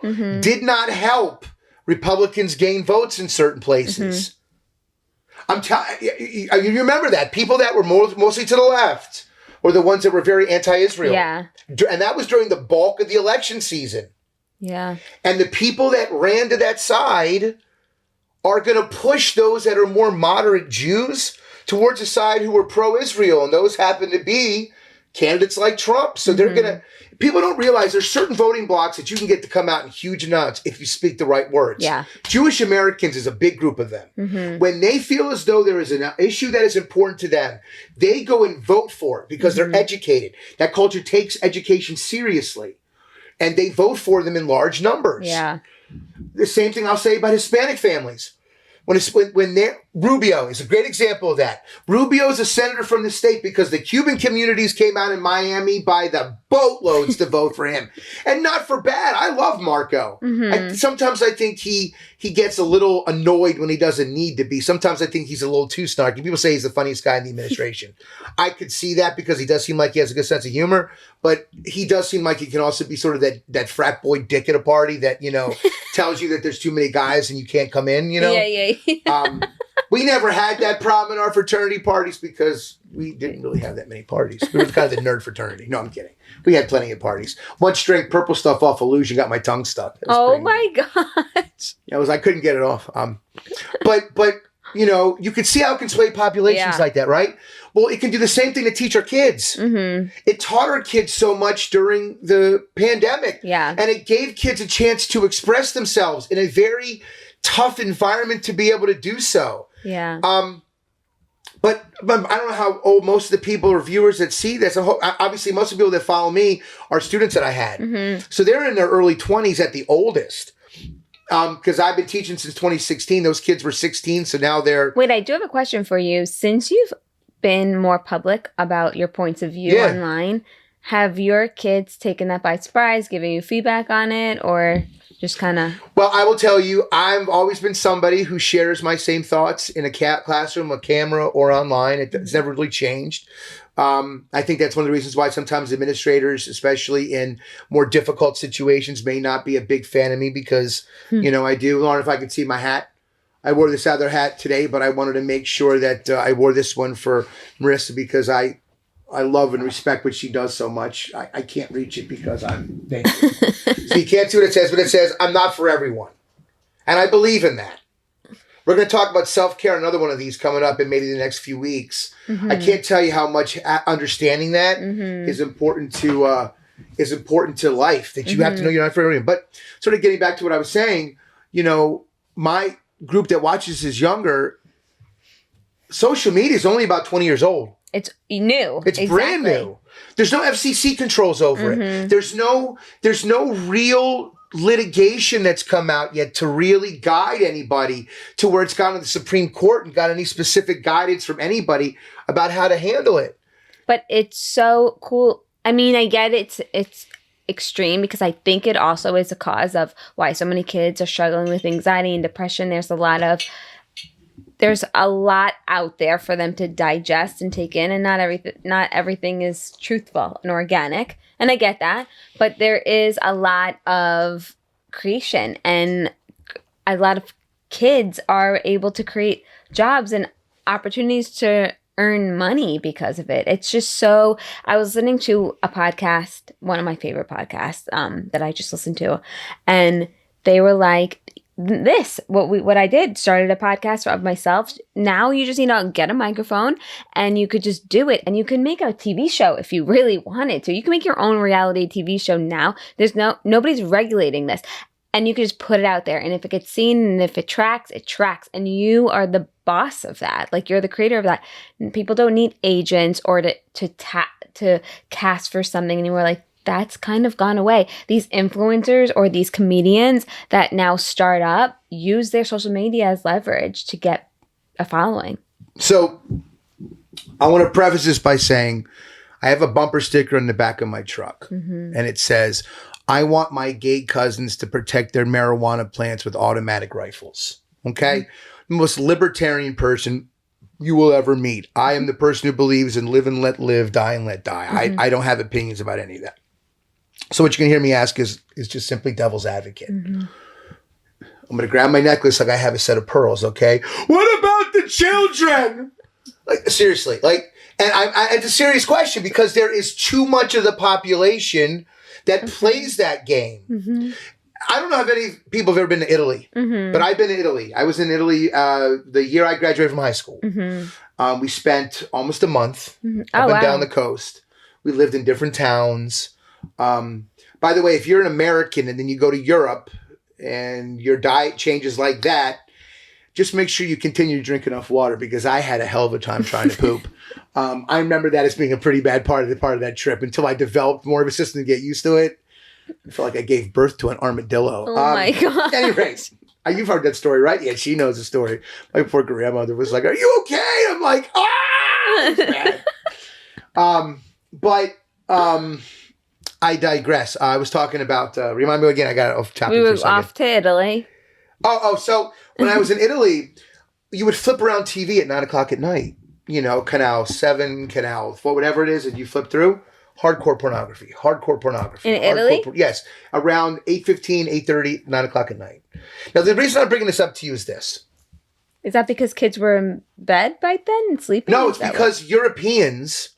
did not help Republicans gain votes in certain places. You remember that. People that were mostly to the left were the ones that were very anti-Israel. Yeah. And that was during the bulk of the election season. Yeah. And the people that ran to that side are going to push those that are more moderate Jews towards a side who are pro-Israel. And those happen to be candidates like Trump. So they're going to... People don't realize there's certain voting blocks that you can get to come out in huge amounts if you speak the right words. Yeah. Jewish Americans is a big group of them. When they feel as though there is an issue that is important to them, they go and vote for it because they're educated. That culture takes education seriously. And they vote for them in large numbers. Yeah. The same thing I'll say about Hispanic families. Rubio is a great example of that. Rubio is a senator from the state because the Cuban communities came out in Miami by the boatloads to vote for him. And not for bad. I love Marco. Sometimes I think he gets a little annoyed when he doesn't need to be. Sometimes I think he's a little too snarky. People say he's the funniest guy in the administration. I could see that because he does seem like he has a good sense of humor, but he does seem like he can also be sort of that frat boy dick at a party that, tells you that there's too many guys and you can't come in, Yeah. We never had that problem in our fraternity parties because we didn't really have that many parties. We were kind of the nerd fraternity. No, I'm kidding. We had plenty of parties. Once drank purple stuff off Illusion, got my tongue stuck. Oh my gosh. I couldn't get it off. But you could see how it can sway populations like that, right? Well, it can do the same thing to teach our kids. It taught our kids so much during the pandemic. Yeah. And it gave kids a chance to express themselves in a very tough environment to be able to do so. Yeah. But I don't know how old most of the people or viewers that see this. Obviously, most of the people that follow me are students that I had. So they're in their early 20s at the oldest. Because I've been teaching since 2016. Those kids were 16, so now they're... Wait, I do have a question for you. Since you've been more public about your points of view online, have your kids taken that by surprise, giving you feedback on it, or just kind of... Well, I will tell you, I've always been somebody who shares my same thoughts in a classroom, a camera, or online. It's never really changed. I think that's one of the reasons why sometimes administrators, especially in more difficult situations, may not be a big fan of me because, I do. Lauren, if I could see my hat, I wore this other hat today, but I wanted to make sure that I wore this one for Marissa because I love and respect what she does so much. I can't reach it because I'm dangerous. So you can't see what it says, but it says, I'm not for everyone. And I believe in that. We're going to talk about self-care, another one of these coming up in maybe the next few weeks. I can't tell you how much understanding that is important to life, that you have to know you're not for everyone. But sort of getting back to what I was saying, my group that watches is younger. Social media is only about 20 years old. It's new. It's brand new. There's no FCC controls over it. There's no real litigation that's come out yet to really guide anybody to where it's gone to the Supreme Court and got any specific guidance from anybody about how to handle it. But it's so cool. I mean, I get it's extreme because I think it also is a cause of why so many kids are struggling with anxiety and depression. There's a lot out there for them to digest and take in, and not everything is truthful and organic. And I get that, but there is a lot of creation, and a lot of kids are able to create jobs and opportunities to earn money because of it. It's just so... I was listening to a podcast, one of my favorite podcasts that I just listened to, and they were like, what I did, started a podcast of myself. Now you just need to get a microphone and you could just do it, and you can make a TV show if you really wanted to. You can make your own reality TV show now. There's nobody's regulating this, and you can just put it out there, and if it gets seen and if it tracks, and you are the boss of that. Like, you're the creator of that. And people don't need agents or to cast for something anymore. Like, that's kind of gone away. These influencers or these comedians that now start up use their social media as leverage to get a following. So I want to preface this by saying I have a bumper sticker on the back of my truck, and it says, I want my gay cousins to protect their marijuana plants with automatic rifles. Okay? The most libertarian person you will ever meet. I am the person who believes in live and let live, die and let die. I don't have opinions about any of that. So what you're going to hear me ask is just simply devil's advocate. I'm going to grab my necklace like I have a set of pearls, okay? What about the children? Like, seriously. And it's a serious question because there is too much of the population that plays that game. I don't know if any people have ever been to Italy, but I've been to Italy. I was in Italy the year I graduated from high school. We spent almost a month up and down the coast. We lived in different towns. By the way, if you're an American and then you go to Europe and your diet changes like that, just make sure you continue to drink enough water because I had a hell of a time trying to poop. I remember that as being a pretty bad part of that trip until I developed more of a system to get used to it. I felt like I gave birth to an armadillo. Oh my God. Anyways, You've heard that story, right? Yeah, she knows the story. My poor grandmother was like, "Are you okay?" I'm like, "Ah!" It's bad. I digress. I was talking about, remind me again, I got off topic We for a were second. off to Italy. So when I was in Italy, you would flip around TV at 9 o'clock at night. You know, Canal 7, Canal 4, whatever it is, and you flip through. Hardcore pornography. In Italy? Yes. Around 8:15, 8:30, 9 o'clock at night. Now, the reason I'm bringing this up to you is this. Is that because kids were in bed by then and sleeping? No, it's because Europeans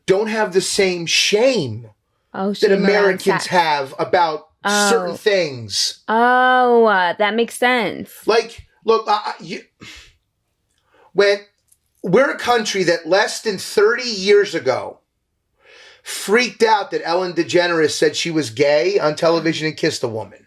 don't have the same shame that Americans have about certain things. Oh, that makes sense. Like, look, when we're a country that less than 30 years ago freaked out that Ellen DeGeneres said she was gay on television and kissed a woman.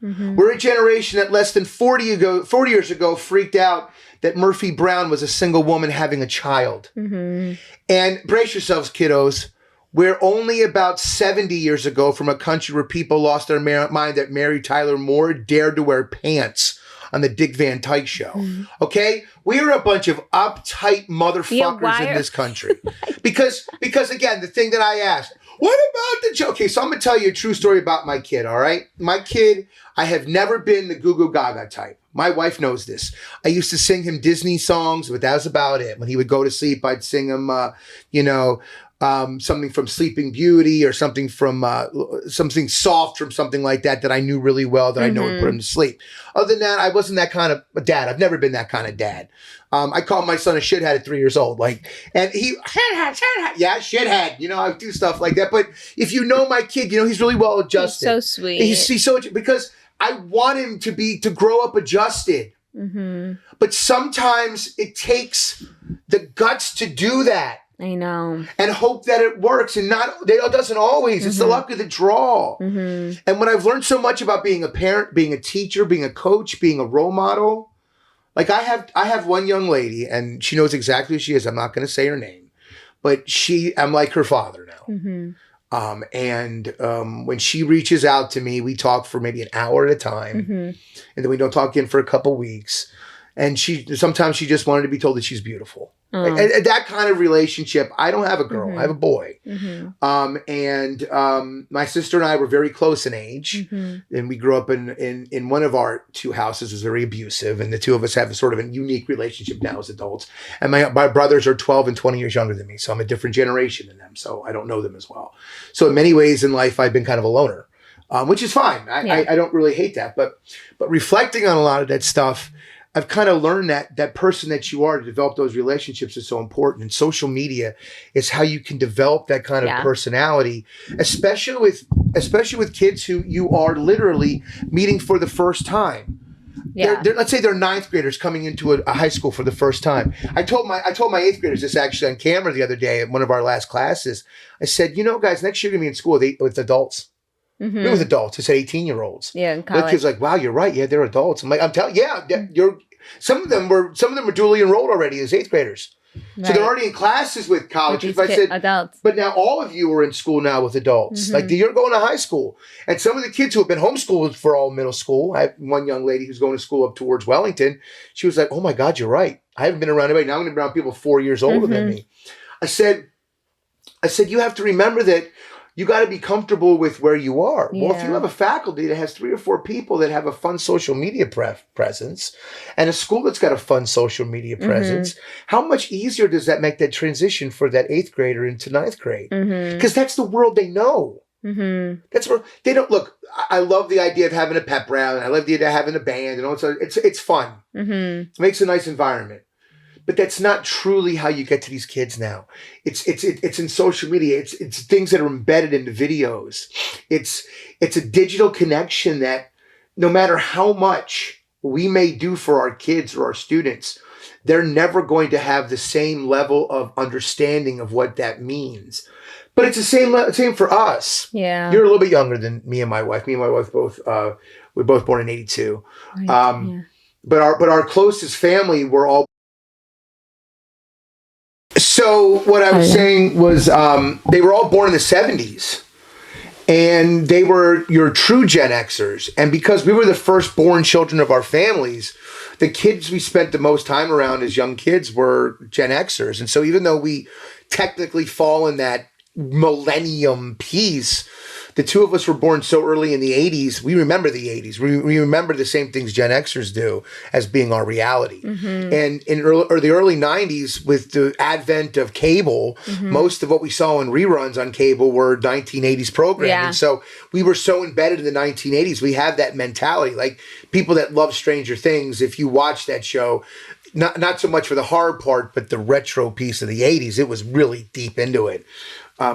Mm-hmm. We're a generation that less than 40 years ago freaked out that Murphy Brown was a single woman having a child. Mm-hmm. And brace yourselves, kiddos. We're only about 70 years ago from a country where people lost their mind that Mary Tyler Moore dared to wear pants on the Dick Van Dyke Show. Mm-hmm. Okay? We are a bunch of uptight motherfuckers in this country. because again, the thing that I asked, what about the joke? Okay, so I'm going to tell you a true story about my kid, all right? My kid, I have never been the Goo Goo Gaga type. My wife knows this. I used to sing him Disney songs, but that was about it. When he would go to sleep, I'd sing him, something from Sleeping Beauty or something from something soft from something like that I knew really well that I know would put him to sleep. Other than that, I wasn't that kind of a dad. I've never been that kind of dad. I called my son a shithead at 3 years old. And he, shithead. Yeah, shithead. You know, I do stuff like that. But if you know my kid, you know, he's really well adjusted. He's so sweet. He's so, because I want him to grow up adjusted. Mm-hmm. But sometimes it takes the guts to do that. I know. And hope that it works. And it doesn't always. Mm-hmm. It's the luck of the draw. Mm-hmm. And when I've learned so much about being a parent, being a teacher, being a coach, being a role model, like I have one young lady, and she knows exactly who she is. I'm not going to say her name, but I'm like her father now. Mm-hmm. When she reaches out to me, we talk for maybe an hour at a time, mm-hmm. and then we don't talk again for a couple weeks. And sometimes she just wanted to be told that she's beautiful. And that kind of relationship. I don't have a girl. Mm-hmm. I have a boy. Mm-hmm. My sister and I were very close in age. Mm-hmm. And we grew up in one of our two houses was very abusive. And the two of us have a sort of a unique relationship now as adults. And my brothers are 12 and 20 years younger than me. So I'm a different generation than them. So I don't know them as well. So in many ways in life, I've been kind of a loner, which is fine. I don't really hate that. But reflecting on a lot of that stuff, I've kind of learned that person that you are to develop those relationships is so important. And social media is how you can develop that kind of personality, especially with kids who you are literally meeting for the first time. Yeah. Let's say they're ninth graders coming into a high school for the first time. I told my eighth graders this actually on camera the other day at one of our last classes. I said, you know, guys, next year you're going to be in school with adults. Mm-hmm. With adults. I said 18-year-olds. Yeah, in college. The kids like, wow, you're right. Yeah, they're adults. I'm like, I'm telling you, some of them were duly enrolled already as eighth graders. Right. So they're already in classes with colleges. I said, adults. But now all of you are in school now with adults. Mm-hmm. Like you're going to high school. And some of the kids who have been homeschooled for all middle school, I have one young lady who's going to school up towards Wellington. She was like, oh my God, you're right. I haven't been around anybody. Now I'm going to be around people 4 years older than me. I said, you have to remember that you got to be comfortable with where you are. Yeah. Well, if you have a faculty that has 3 or 4 people that have a fun social media presence and a school that's got a fun social media presence, how much easier does that make that transition for that 8th grader into 9th grade? Because that's the world they know. Mm-hmm. That's where they don't look. I love the idea of having a pep rally. I love the idea of having a band, and also it's fun. Mm-hmm. It makes a nice environment. But that's not truly how you get to these kids now. It's in social media. It's things that are embedded into videos. It's a digital connection that no matter how much we may do for our kids or our students, they're never going to have the same level of understanding of what that means. But it's the same for us. Yeah. You're a little bit younger than me and my wife. Me and my wife both we're both born in 82. Right. But our closest family were all. So what I was saying was they were all born in the 70s. And they were your true Gen Xers. And because we were the firstborn children of our families, the kids we spent the most time around as young kids were Gen Xers. And so even though we technically fall in that millennium piece, the two of us were born so early in the 80s. We remember the 80s. We remember the same things Gen Xers do as being our reality. And in the early 90s, with the advent of cable, most of what we saw in reruns on cable were 1980s programming. Yeah. And so we were so embedded in the 1980s. We have that mentality. Like people that love Stranger Things, if you watch that show, not so much for the hard part, but the retro piece of the 80s, it was really deep into it.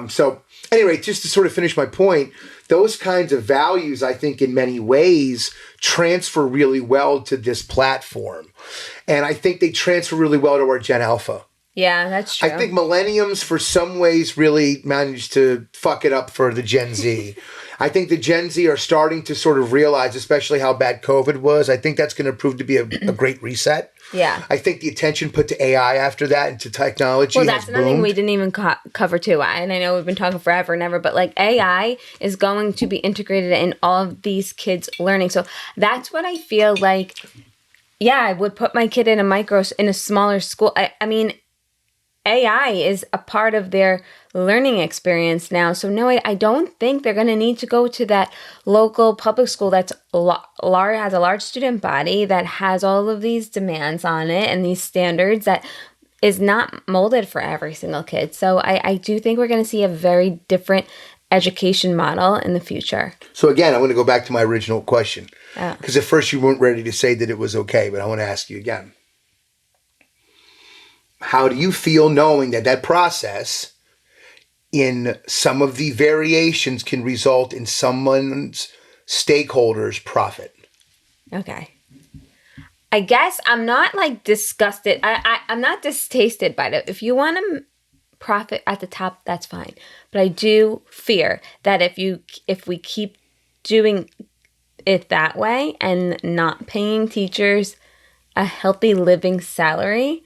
So anyway, just to sort of finish my point, those kinds of values, I think in many ways, transfer really well to this platform. And I think they transfer really well to our Gen Alpha. Yeah, that's true. I think millenniums, for some ways, really managed to fuck it up for the Gen Z. I think the Gen Z are starting to sort of realize, especially how bad COVID was. I think that's going to prove to be a great reset. Yeah. I think the attention put to AI after that and to technology Well, has that's another thing boomed. we didn't even cover too. And I know we've been talking forever and ever, but like AI is going to be integrated in all of these kids' learning. So that's what I feel like. Yeah, I would put my kid in a smaller school. I mean, AI is a part of their learning experience now. So no, I don't think they're going to need to go to that local public school that's has a large student body that has all of these demands on it and these standards that is not molded for every single kid. So I do think we're going to see a very different education model in the future. So again, I'm going to go back to my original question. Because at first you weren't ready to say that it was okay, but I want to ask you again. How do you feel knowing that that process in some of the variations can result in someone's stakeholders' profit? Okay. I guess I'm not like disgusted. I'm not distasted by it. If you want to profit at the top, that's fine. But I do fear that if we keep doing it that way and not paying teachers a healthy living salary,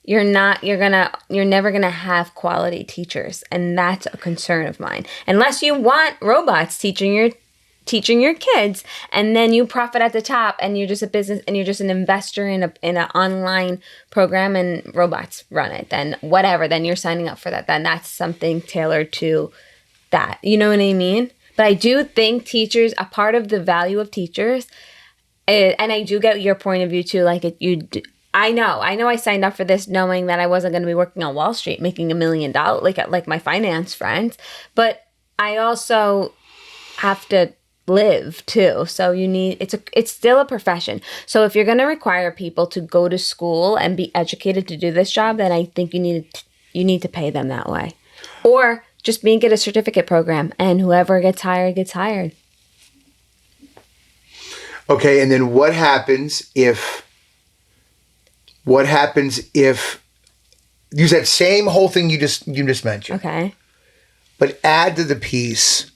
you're never gonna have quality teachers, and that's a concern of mine. Unless you want robots teaching your kids, and then you profit at the top, and you're just a business, and you're just an investor in an online program, and robots run it. Then whatever, then you're signing up for that. Then that's something tailored to that. You know what I mean? But I do think teachers, a part of the value of teachers, and I do get your point of view too. Like I know I signed up for this knowing that I wasn't going to be working on Wall Street making $1 million like my finance friends, but I also have to live too. So it's still a profession. So if you're going to require people to go to school and be educated to do this job, then I think you need to pay them that way. Or just make it a certificate program, and whoever gets hired gets hired. Okay, and then what happens if use that same whole thing you just mentioned? Okay. But add to the piece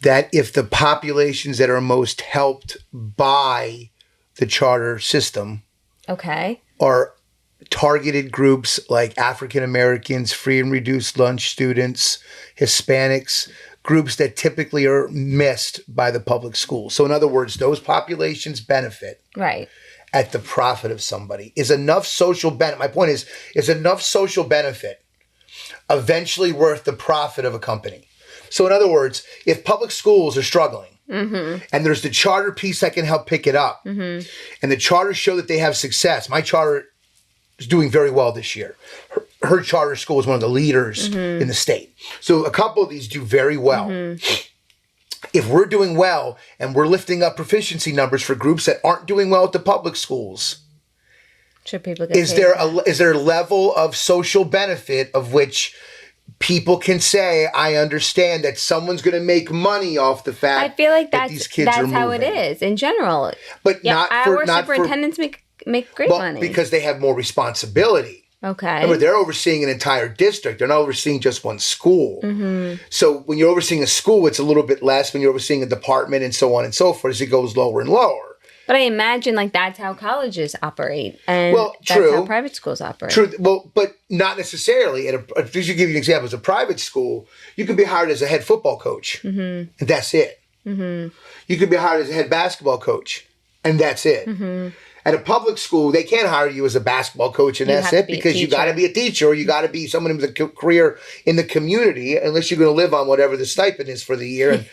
that if the populations that are most helped by the charter system Okay. are targeted groups like African Americans, free and reduced lunch students, Hispanics, groups that typically are missed by the public schools. So in other words, those populations benefit. Right. At the profit of somebody. Is enough social benefit, my point is enough social benefit eventually worth the profit of a company? So in other words, if public schools are struggling, and there's the charter piece that can help pick it up, and the charters show that they have success. My charter is doing very well this year. Her charter school is one of the leaders in the state. So a couple of these do very well. If we're doing well and we're lifting up proficiency numbers for groups that aren't doing well at the public schools, Should people get is paid? there a level of social benefit of which people can say, I understand that someone's going to make money off the fact I feel like that these kids are that's how it moving? is in general. But Yeah, not our for superintendents make great money. because they have more responsibility. Okay. Remember, they're overseeing an entire district. They're not overseeing just one school. So when you're overseeing a school, it's a little bit less. When you're overseeing a department and so on and so forth, as it goes lower and lower. But I imagine like that's how colleges operate, and Well, that's true. how private schools operate. True. Well, but not necessarily. Just to give you an example, as a private school, you could be hired as a head football coach, and that's it. You could be hired as a head basketball coach, and that's it. At a public school, they can't hire you as a basketball coach, and You that's have to it, be a because you got to teacher. be a teacher, or you got to be someone with a career in the community, unless you're going to live on whatever the stipend is for the year. And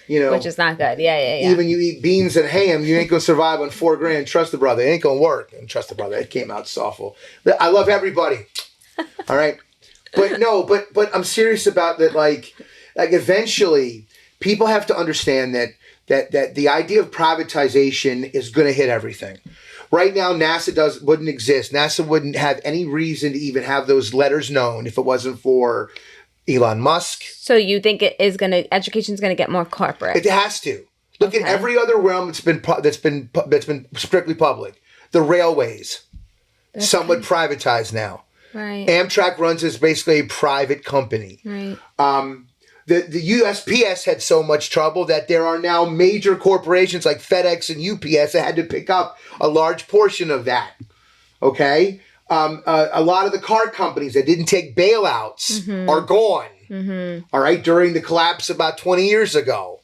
Which is not good. Yeah. even you eat beans and ham, you ain't gonna survive on $4,000. Trust the brother, it ain't gonna work. And trust the brother, it came out awful. But I love everybody. All right, but no, but I'm serious about that. Like eventually, people have to understand that the idea of privatization is gonna hit everything. Right now, NASA wouldn't exist. NASA wouldn't have any reason to even have those letters known if it wasn't for Elon Musk. So you think education's gonna get more corporate? It has to. Look at Okay. every other realm that's been strictly public. The railways, somewhat privatized now. Right. Amtrak runs as basically a private company. Right. The USPS had so much trouble that there are now major corporations like FedEx and UPS that had to pick up a large portion of that. Okay? A lot of the car companies that didn't take bailouts are gone. All right? During the collapse about 20 years ago.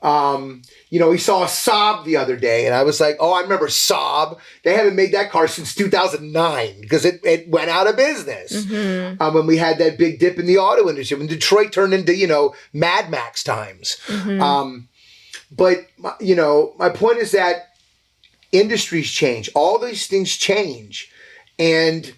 We saw Saab the other day, and I was like, oh, I remember Saab. They haven't made that car since 2009 because it went out of business. When we had that big dip in the auto industry, when Detroit turned into, Mad Max times. But my point is that industries change. All these things change. And,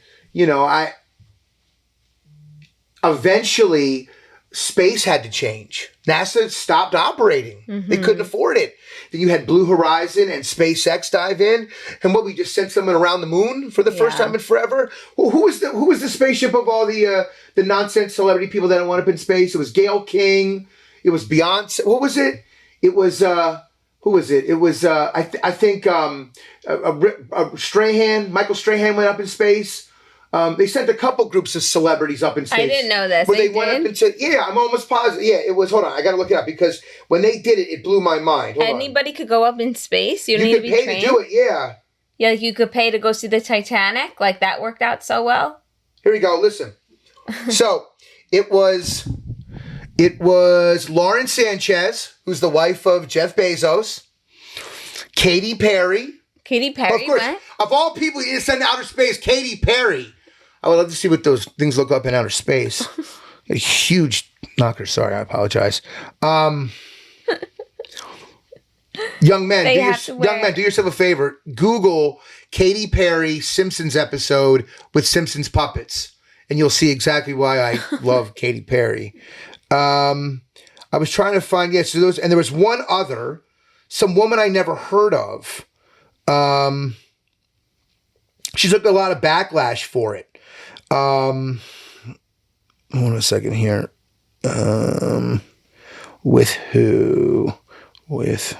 eventually space had to change. NASA stopped operating. They couldn't afford it. Then you had Blue Horizon and SpaceX dive in. And we just sent someone around the moon for the first time in forever? Well, who was the spaceship of all the nonsense celebrity people that went up in space? It was Gail King. It was Beyonce. What was it? It was, who was it? It was, I think, Strahan. Michael Strahan went up in space. They sent a couple groups of celebrities up in space. I didn't know this. Where They went did? up and said, yeah, I'm almost positive. Yeah, it was, hold on, I got to look it up because when they did it, it blew my mind. Hold on. Anybody could go up in space. You don't You need could to be pay trained. to do it, yeah. Yeah, like you could pay to go see the Titanic. Like that worked out so well. Here we go, listen. So, it was Lauren Sanchez, who's the wife of Jeff Bezos, Katy Perry. Katy Perry Of course, went. of all people you send to outer space, Katy Perry. I would love to see what those things look up in outer space. A huge knocker. Sorry, I apologize. Young men, do yourself a favor. Google Katy Perry Simpsons episode with Simpsons puppets, and you'll see exactly why I love Katy Perry. I was trying to find so those, and there was one other, some woman I never heard of. She took a lot of backlash for it. Hold on a second here. With who? With...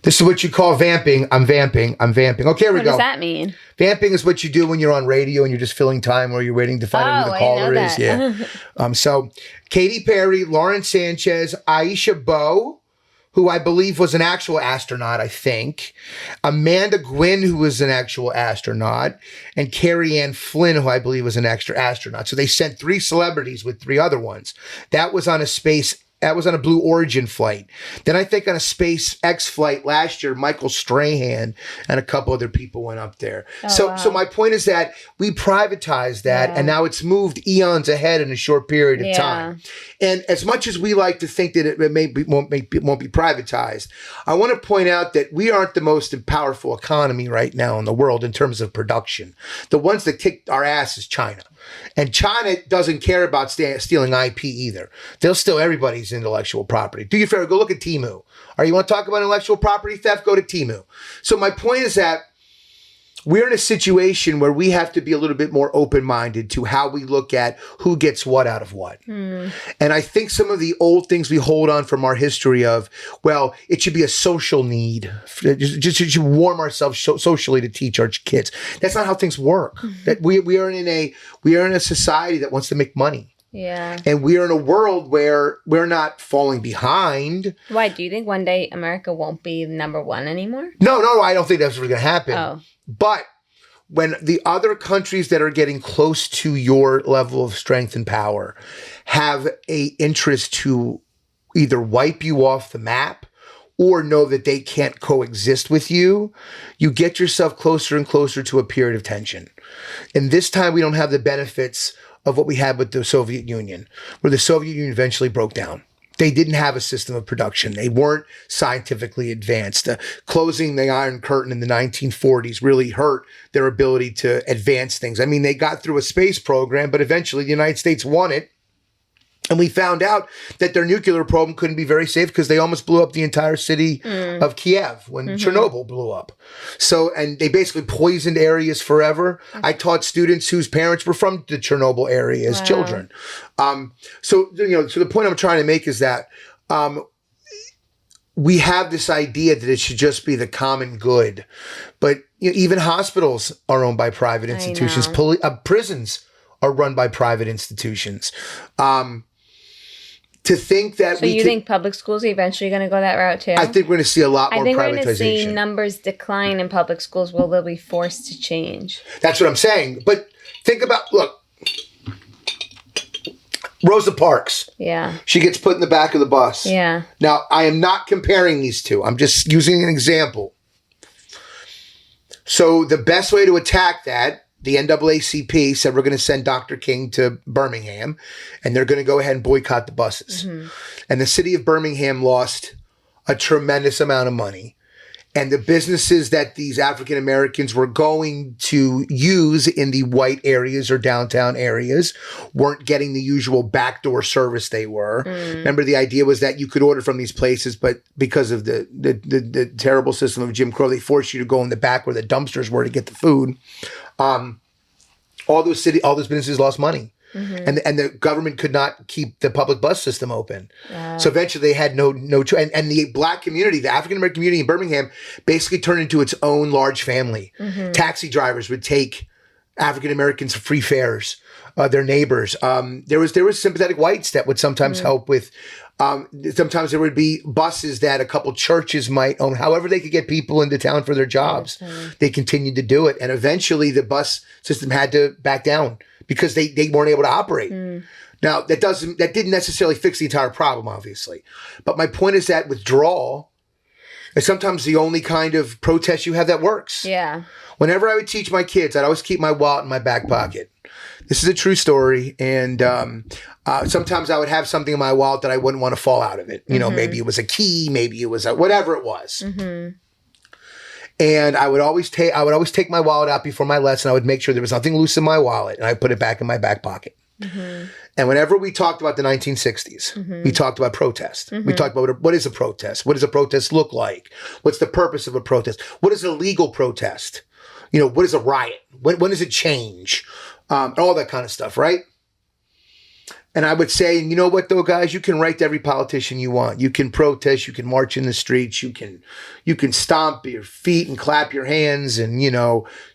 This is what you call vamping. I'm vamping. Okay, here we What go. does that mean? Vamping is what you do when you're on radio and you're just filling time or you're waiting to find out who the I didn't caller know is. that. Yeah. So Katy Perry, Lauren Sanchez, Aisha Bowe, who I believe was an actual astronaut, I think. Amanda Gwynn, who was an actual astronaut. And Carrie Ann Flynn, who I believe was an extra astronaut. So they sent 3 celebrities with 3 other ones. That was on a Blue Origin flight. Then I think on a SpaceX flight last year, Michael Strahan and a couple other people went up there. So my point is that we privatized that, and now it's moved eons ahead in a short period of time. And as much as we like to think that it won't be privatized, I want to point out that we aren't the most powerful economy right now in the world in terms of production. The ones that kicked our ass is China. And China doesn't care about stealing IP either. They'll steal everybody's intellectual property. Do you a favor, go look at Temu. Or you want to talk about intellectual property theft? Go to Temu. So my point is that we're in a situation where we have to be a little bit more open-minded to how we look at who gets what out of what. And I think some of the old things we hold on from our history of, well, it should be a social need. Just should warm ourselves socially to teach our kids. That's not how things work. That we are in a society that wants to make money. Yeah. And we're in a world where we're not falling behind. Why? Do you think one day America won't be number one anymore? No, I don't think that's what's going to happen. Oh. But when the other countries that are getting close to your level of strength and power have a interest to either wipe you off the map or know that they can't coexist with you, you get yourself closer and closer to a period of tension. And this time we don't have the benefits of what we had with the Soviet Union, where the Soviet Union eventually broke down. They didn't have a system of production. They weren't scientifically advanced. Closing the Iron Curtain in the 1940s really hurt their ability to advance things. I mean, they got through a space program, but eventually the United States won it. And we found out that their nuclear program couldn't be very safe because they almost blew up the entire city of Kiev when Chernobyl blew up. So, and they basically poisoned areas forever. I taught students whose parents were from the Chernobyl area as children. So the point I'm trying to make is that we have this idea that it should just be the common good. But even hospitals are owned by private institutions. Prisons are run by private institutions. To think that so you think public schools are eventually going to go that route too? I think we're going to see a lot more privatization. I think we're going to see numbers decline in public schools. Will they be forced to change? That's what I'm saying. But think about, look, Rosa Parks. Yeah. She gets put in the back of the bus. Yeah. Now, I am not comparing these two. I'm just using an example. So the best way to attack that, the NAACP said we're going to send Dr. King to Birmingham and they're going to go ahead and boycott the buses. And the city of Birmingham lost a tremendous amount of money. And the businesses that these African Americans were going to use in the white areas or downtown areas weren't getting the usual backdoor service they were. Remember, the idea was that you could order from these places, but because of the terrible system of Jim Crow, they forced you to go in the back where the dumpsters were to get the food. All those businesses lost money. And the government could not keep the public bus system open. So eventually they had no choice. And the black community, the African American community in Birmingham, basically turned into its own large family. Taxi drivers would take African Americans for free fares, their neighbors. There was sympathetic whites that would sometimes help with. Sometimes there would be buses that a couple churches might own. However they could get people into town for their jobs, they continued to do it. And eventually the bus system had to back down because they weren't able to operate. Now, that didn't necessarily fix the entire problem, obviously. But my point is that withdrawal is sometimes the only kind of protest you have that works. Yeah. Whenever I would teach my kids, I'd always keep my wallet in my back pocket. This is a true story. And sometimes I would have something in my wallet that I wouldn't want to fall out of it. Maybe it was a key, maybe it was whatever it was. And I would always take my wallet out before my lesson. I would make sure there was nothing loose in my wallet, and I put it back in my back pocket. And whenever we talked about the 1960s, we talked about protest. We talked about what is a protest? What does a protest look like? What's the purpose of a protest? What is a legal protest? What is a riot? When does it change? All that kind of stuff, right? And I would say, you know what, though, guys, you can write to every politician you want. You can protest. You can march in the streets. You can stomp your feet and clap your hands and,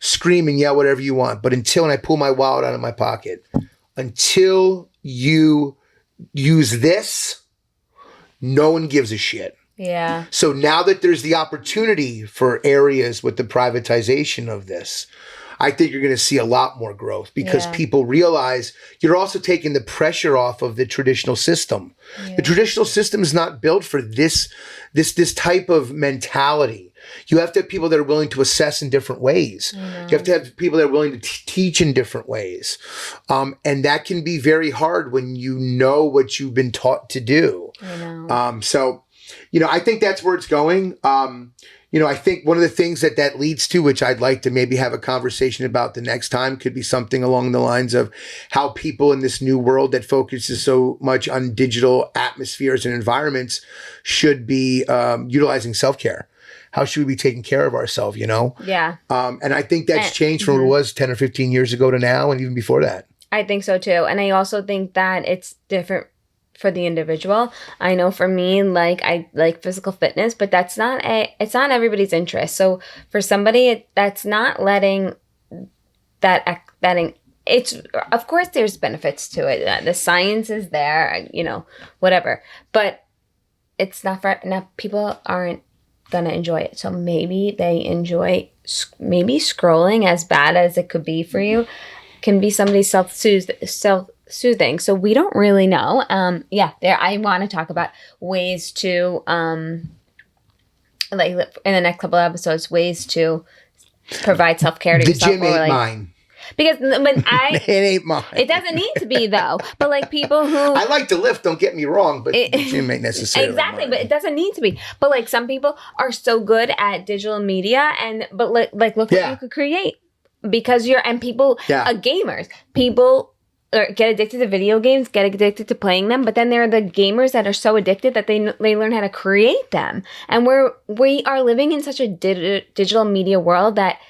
scream and yell whatever you want. But until I pull my wallet out of my pocket, until you use this, no one gives a shit. Yeah. So now that there's the opportunity for areas with the privatization of this, I think you're going to see a lot more growth because people realize you're also taking the pressure off of the traditional system. The traditional system is not built for this type of mentality. You have to have people that are willing to assess in different ways. You have to have people that are willing to teach in different ways. And that can be very hard when you know what you've been taught to do. So, I think that's where it's going. I think one of the things that leads to, which I'd like to maybe have a conversation about the next time, could be something along the lines of how people in this new world that focuses so much on digital atmospheres and environments should be utilizing self-care. How should we be taking care of ourselves, Yeah. And I think that's changed from what it was 10 or 15 years ago to now and even before that. I think so, too. And I also think that it's different for the individual. I know for me, I like physical fitness, but it's not everybody's interest. So for somebody that's not letting that it's, of course there's benefits to it. The science is there, whatever. But it's not for enough. People aren't going to enjoy it. So maybe they enjoy, maybe scrolling, as bad as it could be for you, can be somebody's self-soothing. So we don't really know. I want to talk about ways to, like in the next couple of episodes, ways to provide self-care to The yourself. gym ain't mine. Because when It ain't mine. it doesn't need to be though. But like people who I like to lift, don't get me wrong, but the gym ain't necessarily exactly, mine. but it doesn't need to be. But like some people are so good at digital media, but look what you could create because gamers, people get addicted to video games, get addicted to playing them, but then there are the gamers that are so addicted that they learn how to create them, and we are living in such a digital media world that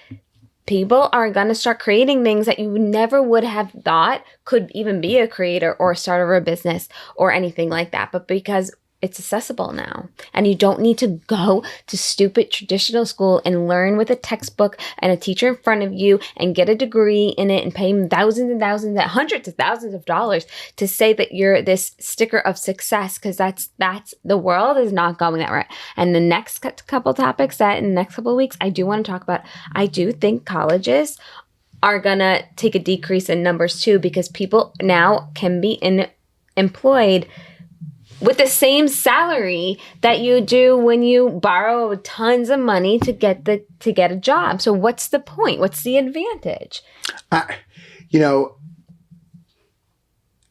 people are going to start creating things that you never would have thought could even be a creator or a starter of a business or anything like that. But because it's accessible now and you don't need to go to stupid traditional school and learn with a textbook and a teacher in front of you and get a degree in it and pay thousands and thousands, hundreds of thousands of dollars to say that you're this sticker of success, because that's the world is not going that right. And the next couple topics that in the next couple of weeks I do want to talk about, I do think colleges are gonna take a decrease in numbers too, because people now can be employed with the same salary that you do when you borrow tons of money to get a job. So what's the point? What's the advantage? I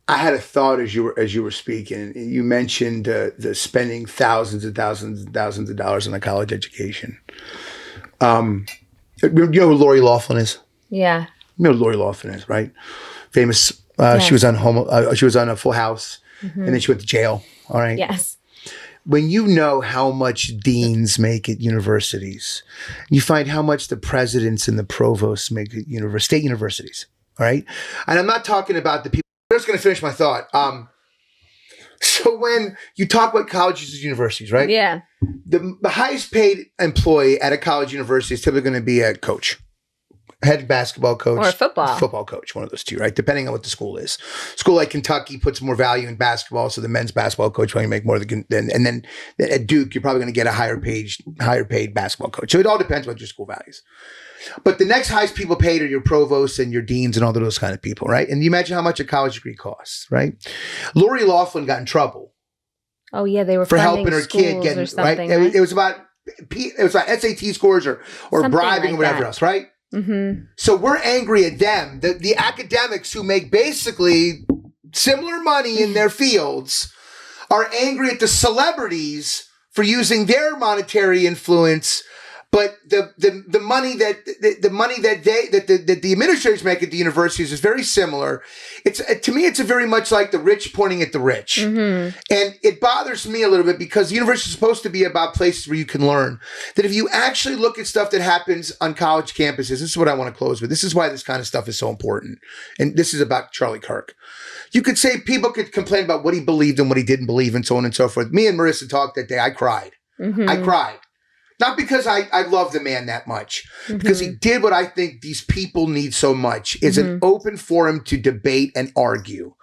had a thought as you were speaking. You mentioned the spending thousands and thousands and thousands of dollars on a college education. You know who Lori Loughlin is? Yeah. You know who Lori Loughlin is, right? Famous. Yes. She was on a Full House, and then she went to jail. All right. Yes. When you know how much deans make at universities, you find how much the presidents and the provosts make at state universities. All right. And I'm not talking about the people. I'm just going to finish my thought. So when you talk about colleges and universities, right? Yeah. The highest paid employee at a college university is typically going to be a coach. Head basketball coach. Or football coach, one of those two, right? Depending on what the school is. School like Kentucky puts more value in basketball, so the men's basketball coach probably make more and then at Duke, you're probably going to get a higher paid basketball coach. So it all depends what your school values. But the next highest people paid are your provosts and your deans and all of those kind of people, right? And you imagine how much a college degree costs, right? Lori Loughlin got in trouble. Oh yeah, they were for helping her kid get right. It was about SAT scores or Something bribing like or whatever that. else, right? Mm-hmm. So we're angry at them, the academics who make basically similar money in their fields are angry at the celebrities for using their monetary influence. But the money that the administrators make at the universities is very similar. To me, it's very much like the rich pointing at the rich. Mm-hmm. And it bothers me a little bit because the university is supposed to be about places where you can learn. That if you actually look at stuff that happens on college campuses, this is what I want to close with. This is why this kind of stuff is so important. And this is about Charlie Kirk. You could say people could complain about what he believed and what he didn't believe and so on and so forth. Me and Marissa talked that day. I cried. Mm-hmm. I cried. Not because I love the man that much, because he did what I think these people need so much, is an open forum to debate and argue.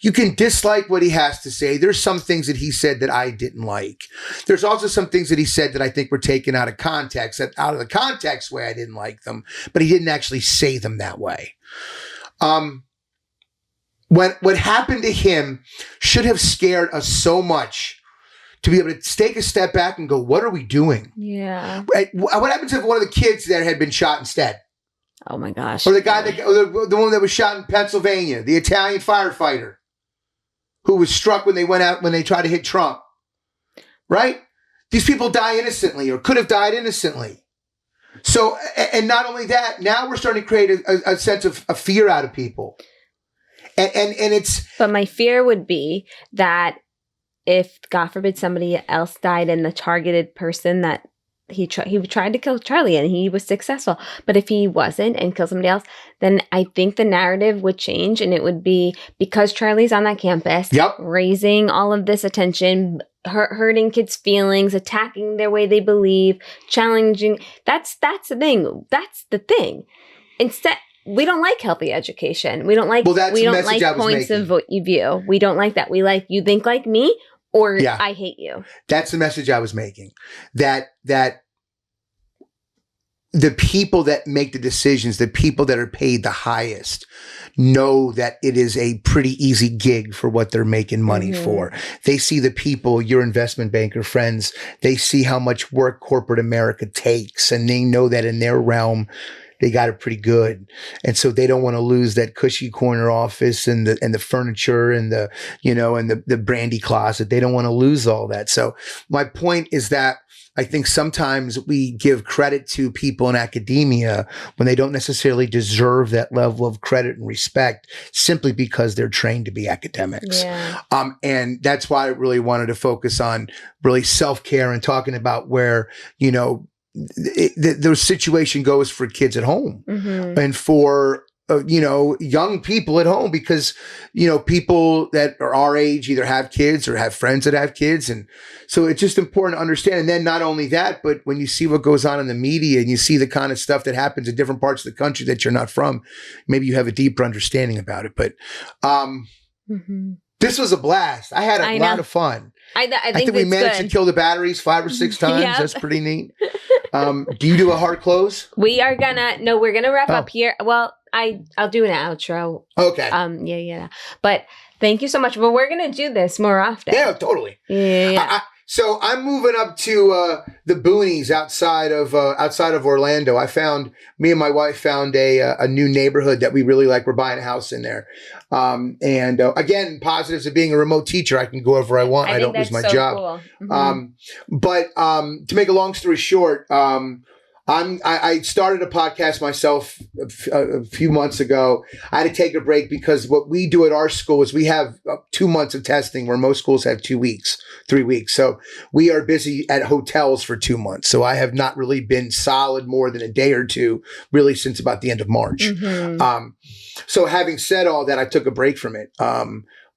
You can dislike what he has to say. There's some things that he said that I didn't like. There's also some things that he said that I think were taken out of context, that out of the context way I didn't like them, but he didn't actually say them that way. What happened to him should have scared us so much to be able to take a step back and go, what are we doing? Yeah. Right? What happens if one of the kids there had been shot instead? Oh my gosh. Or the guy or the one that was shot in Pennsylvania, the Italian firefighter who was struck when they tried to hit Trump. Right? These people die innocently or could have died innocently. So, and not only that, now we're starting to create a sense of fear out of people. And it's... But my fear would be that if, God forbid, somebody else died and the targeted person that he tried to kill Charlie and he was successful. But if he wasn't and killed somebody else, then I think the narrative would change and it would be because Charlie's on that campus, raising all of this attention, hurting kids' feelings, attacking their way they believe, challenging. That's the thing. That's the thing. Instead, we don't like healthy education. We don't like, Well, that's we the don't message like I was points making. of view. We don't like that. We like, you think like me or Yeah. I hate you. That's the message I was making. That the people that make the decisions, the people that are paid the highest, know that it is a pretty easy gig for what they're making money for. They see the people, your investment banker friends, they see how much work corporate America takes, and they know that in their realm, they got it pretty good. And so they don't want to lose that cushy corner office and the furniture and the, you know, and the brandy closet. They don't want to lose all that. So my point is that I think sometimes we give credit to people in academia when they don't necessarily deserve that level of credit and respect simply because they're trained to be academics. Yeah. And that's why I really wanted to focus on really self-care and talking about where, you know, the situation goes for kids at home and for you know, young people at home, because, you know, people that are our age either have kids or have friends that have kids. And so it's just important to understand. And then not only that, but when you see what goes on in the media and you see the kind of stuff that happens in different parts of the country that you're not from, maybe you have a deeper understanding about it. But this was a blast. I had a lot of fun. I think we managed to kill the batteries 5 or 6 times. Yep. That's pretty neat. Do you do a hard close? We're gonna wrap up here. Well, I'll do an outro. Okay. Yeah. But thank you so much. But we're gonna do this more often. Yeah, totally. Yeah. So I'm moving up to the boonies outside of Orlando. Me and my wife found a new neighborhood that we really like. We're buying a house in there. And again, positives of being a remote teacher. I can go wherever I want. I don't lose my job. Cool. But to make a long story short, I started a podcast myself a few months ago. I had to take a break because what we do at our school is we have 2 months of testing where most schools have 2 weeks, 3 weeks. So we are busy at hotels for 2 months. So I have not really been solid more than a day or two really since about the end of March. So having said all that, I took a break from it.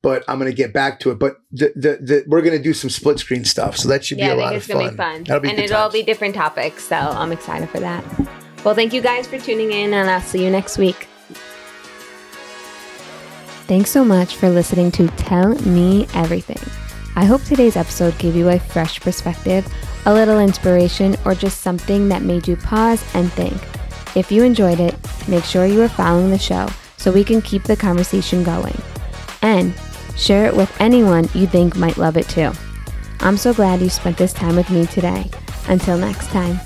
But I'm going to get back to it. But we're going to do some split screen stuff. So that should be a lot of fun. Yeah, I think it's going to be fun. That'll be and it'll all be different topics. So I'm excited for that. Well, thank you guys for tuning in, and I'll see you next week. Thanks so much for listening to Tell Me Everything. I hope today's episode gave you a fresh perspective, a little inspiration, or just something that made you pause and think. If you enjoyed it, make sure you are following the show so we can keep the conversation going. And share it with anyone you think might love it too. I'm so glad you spent this time with me today. Until next time.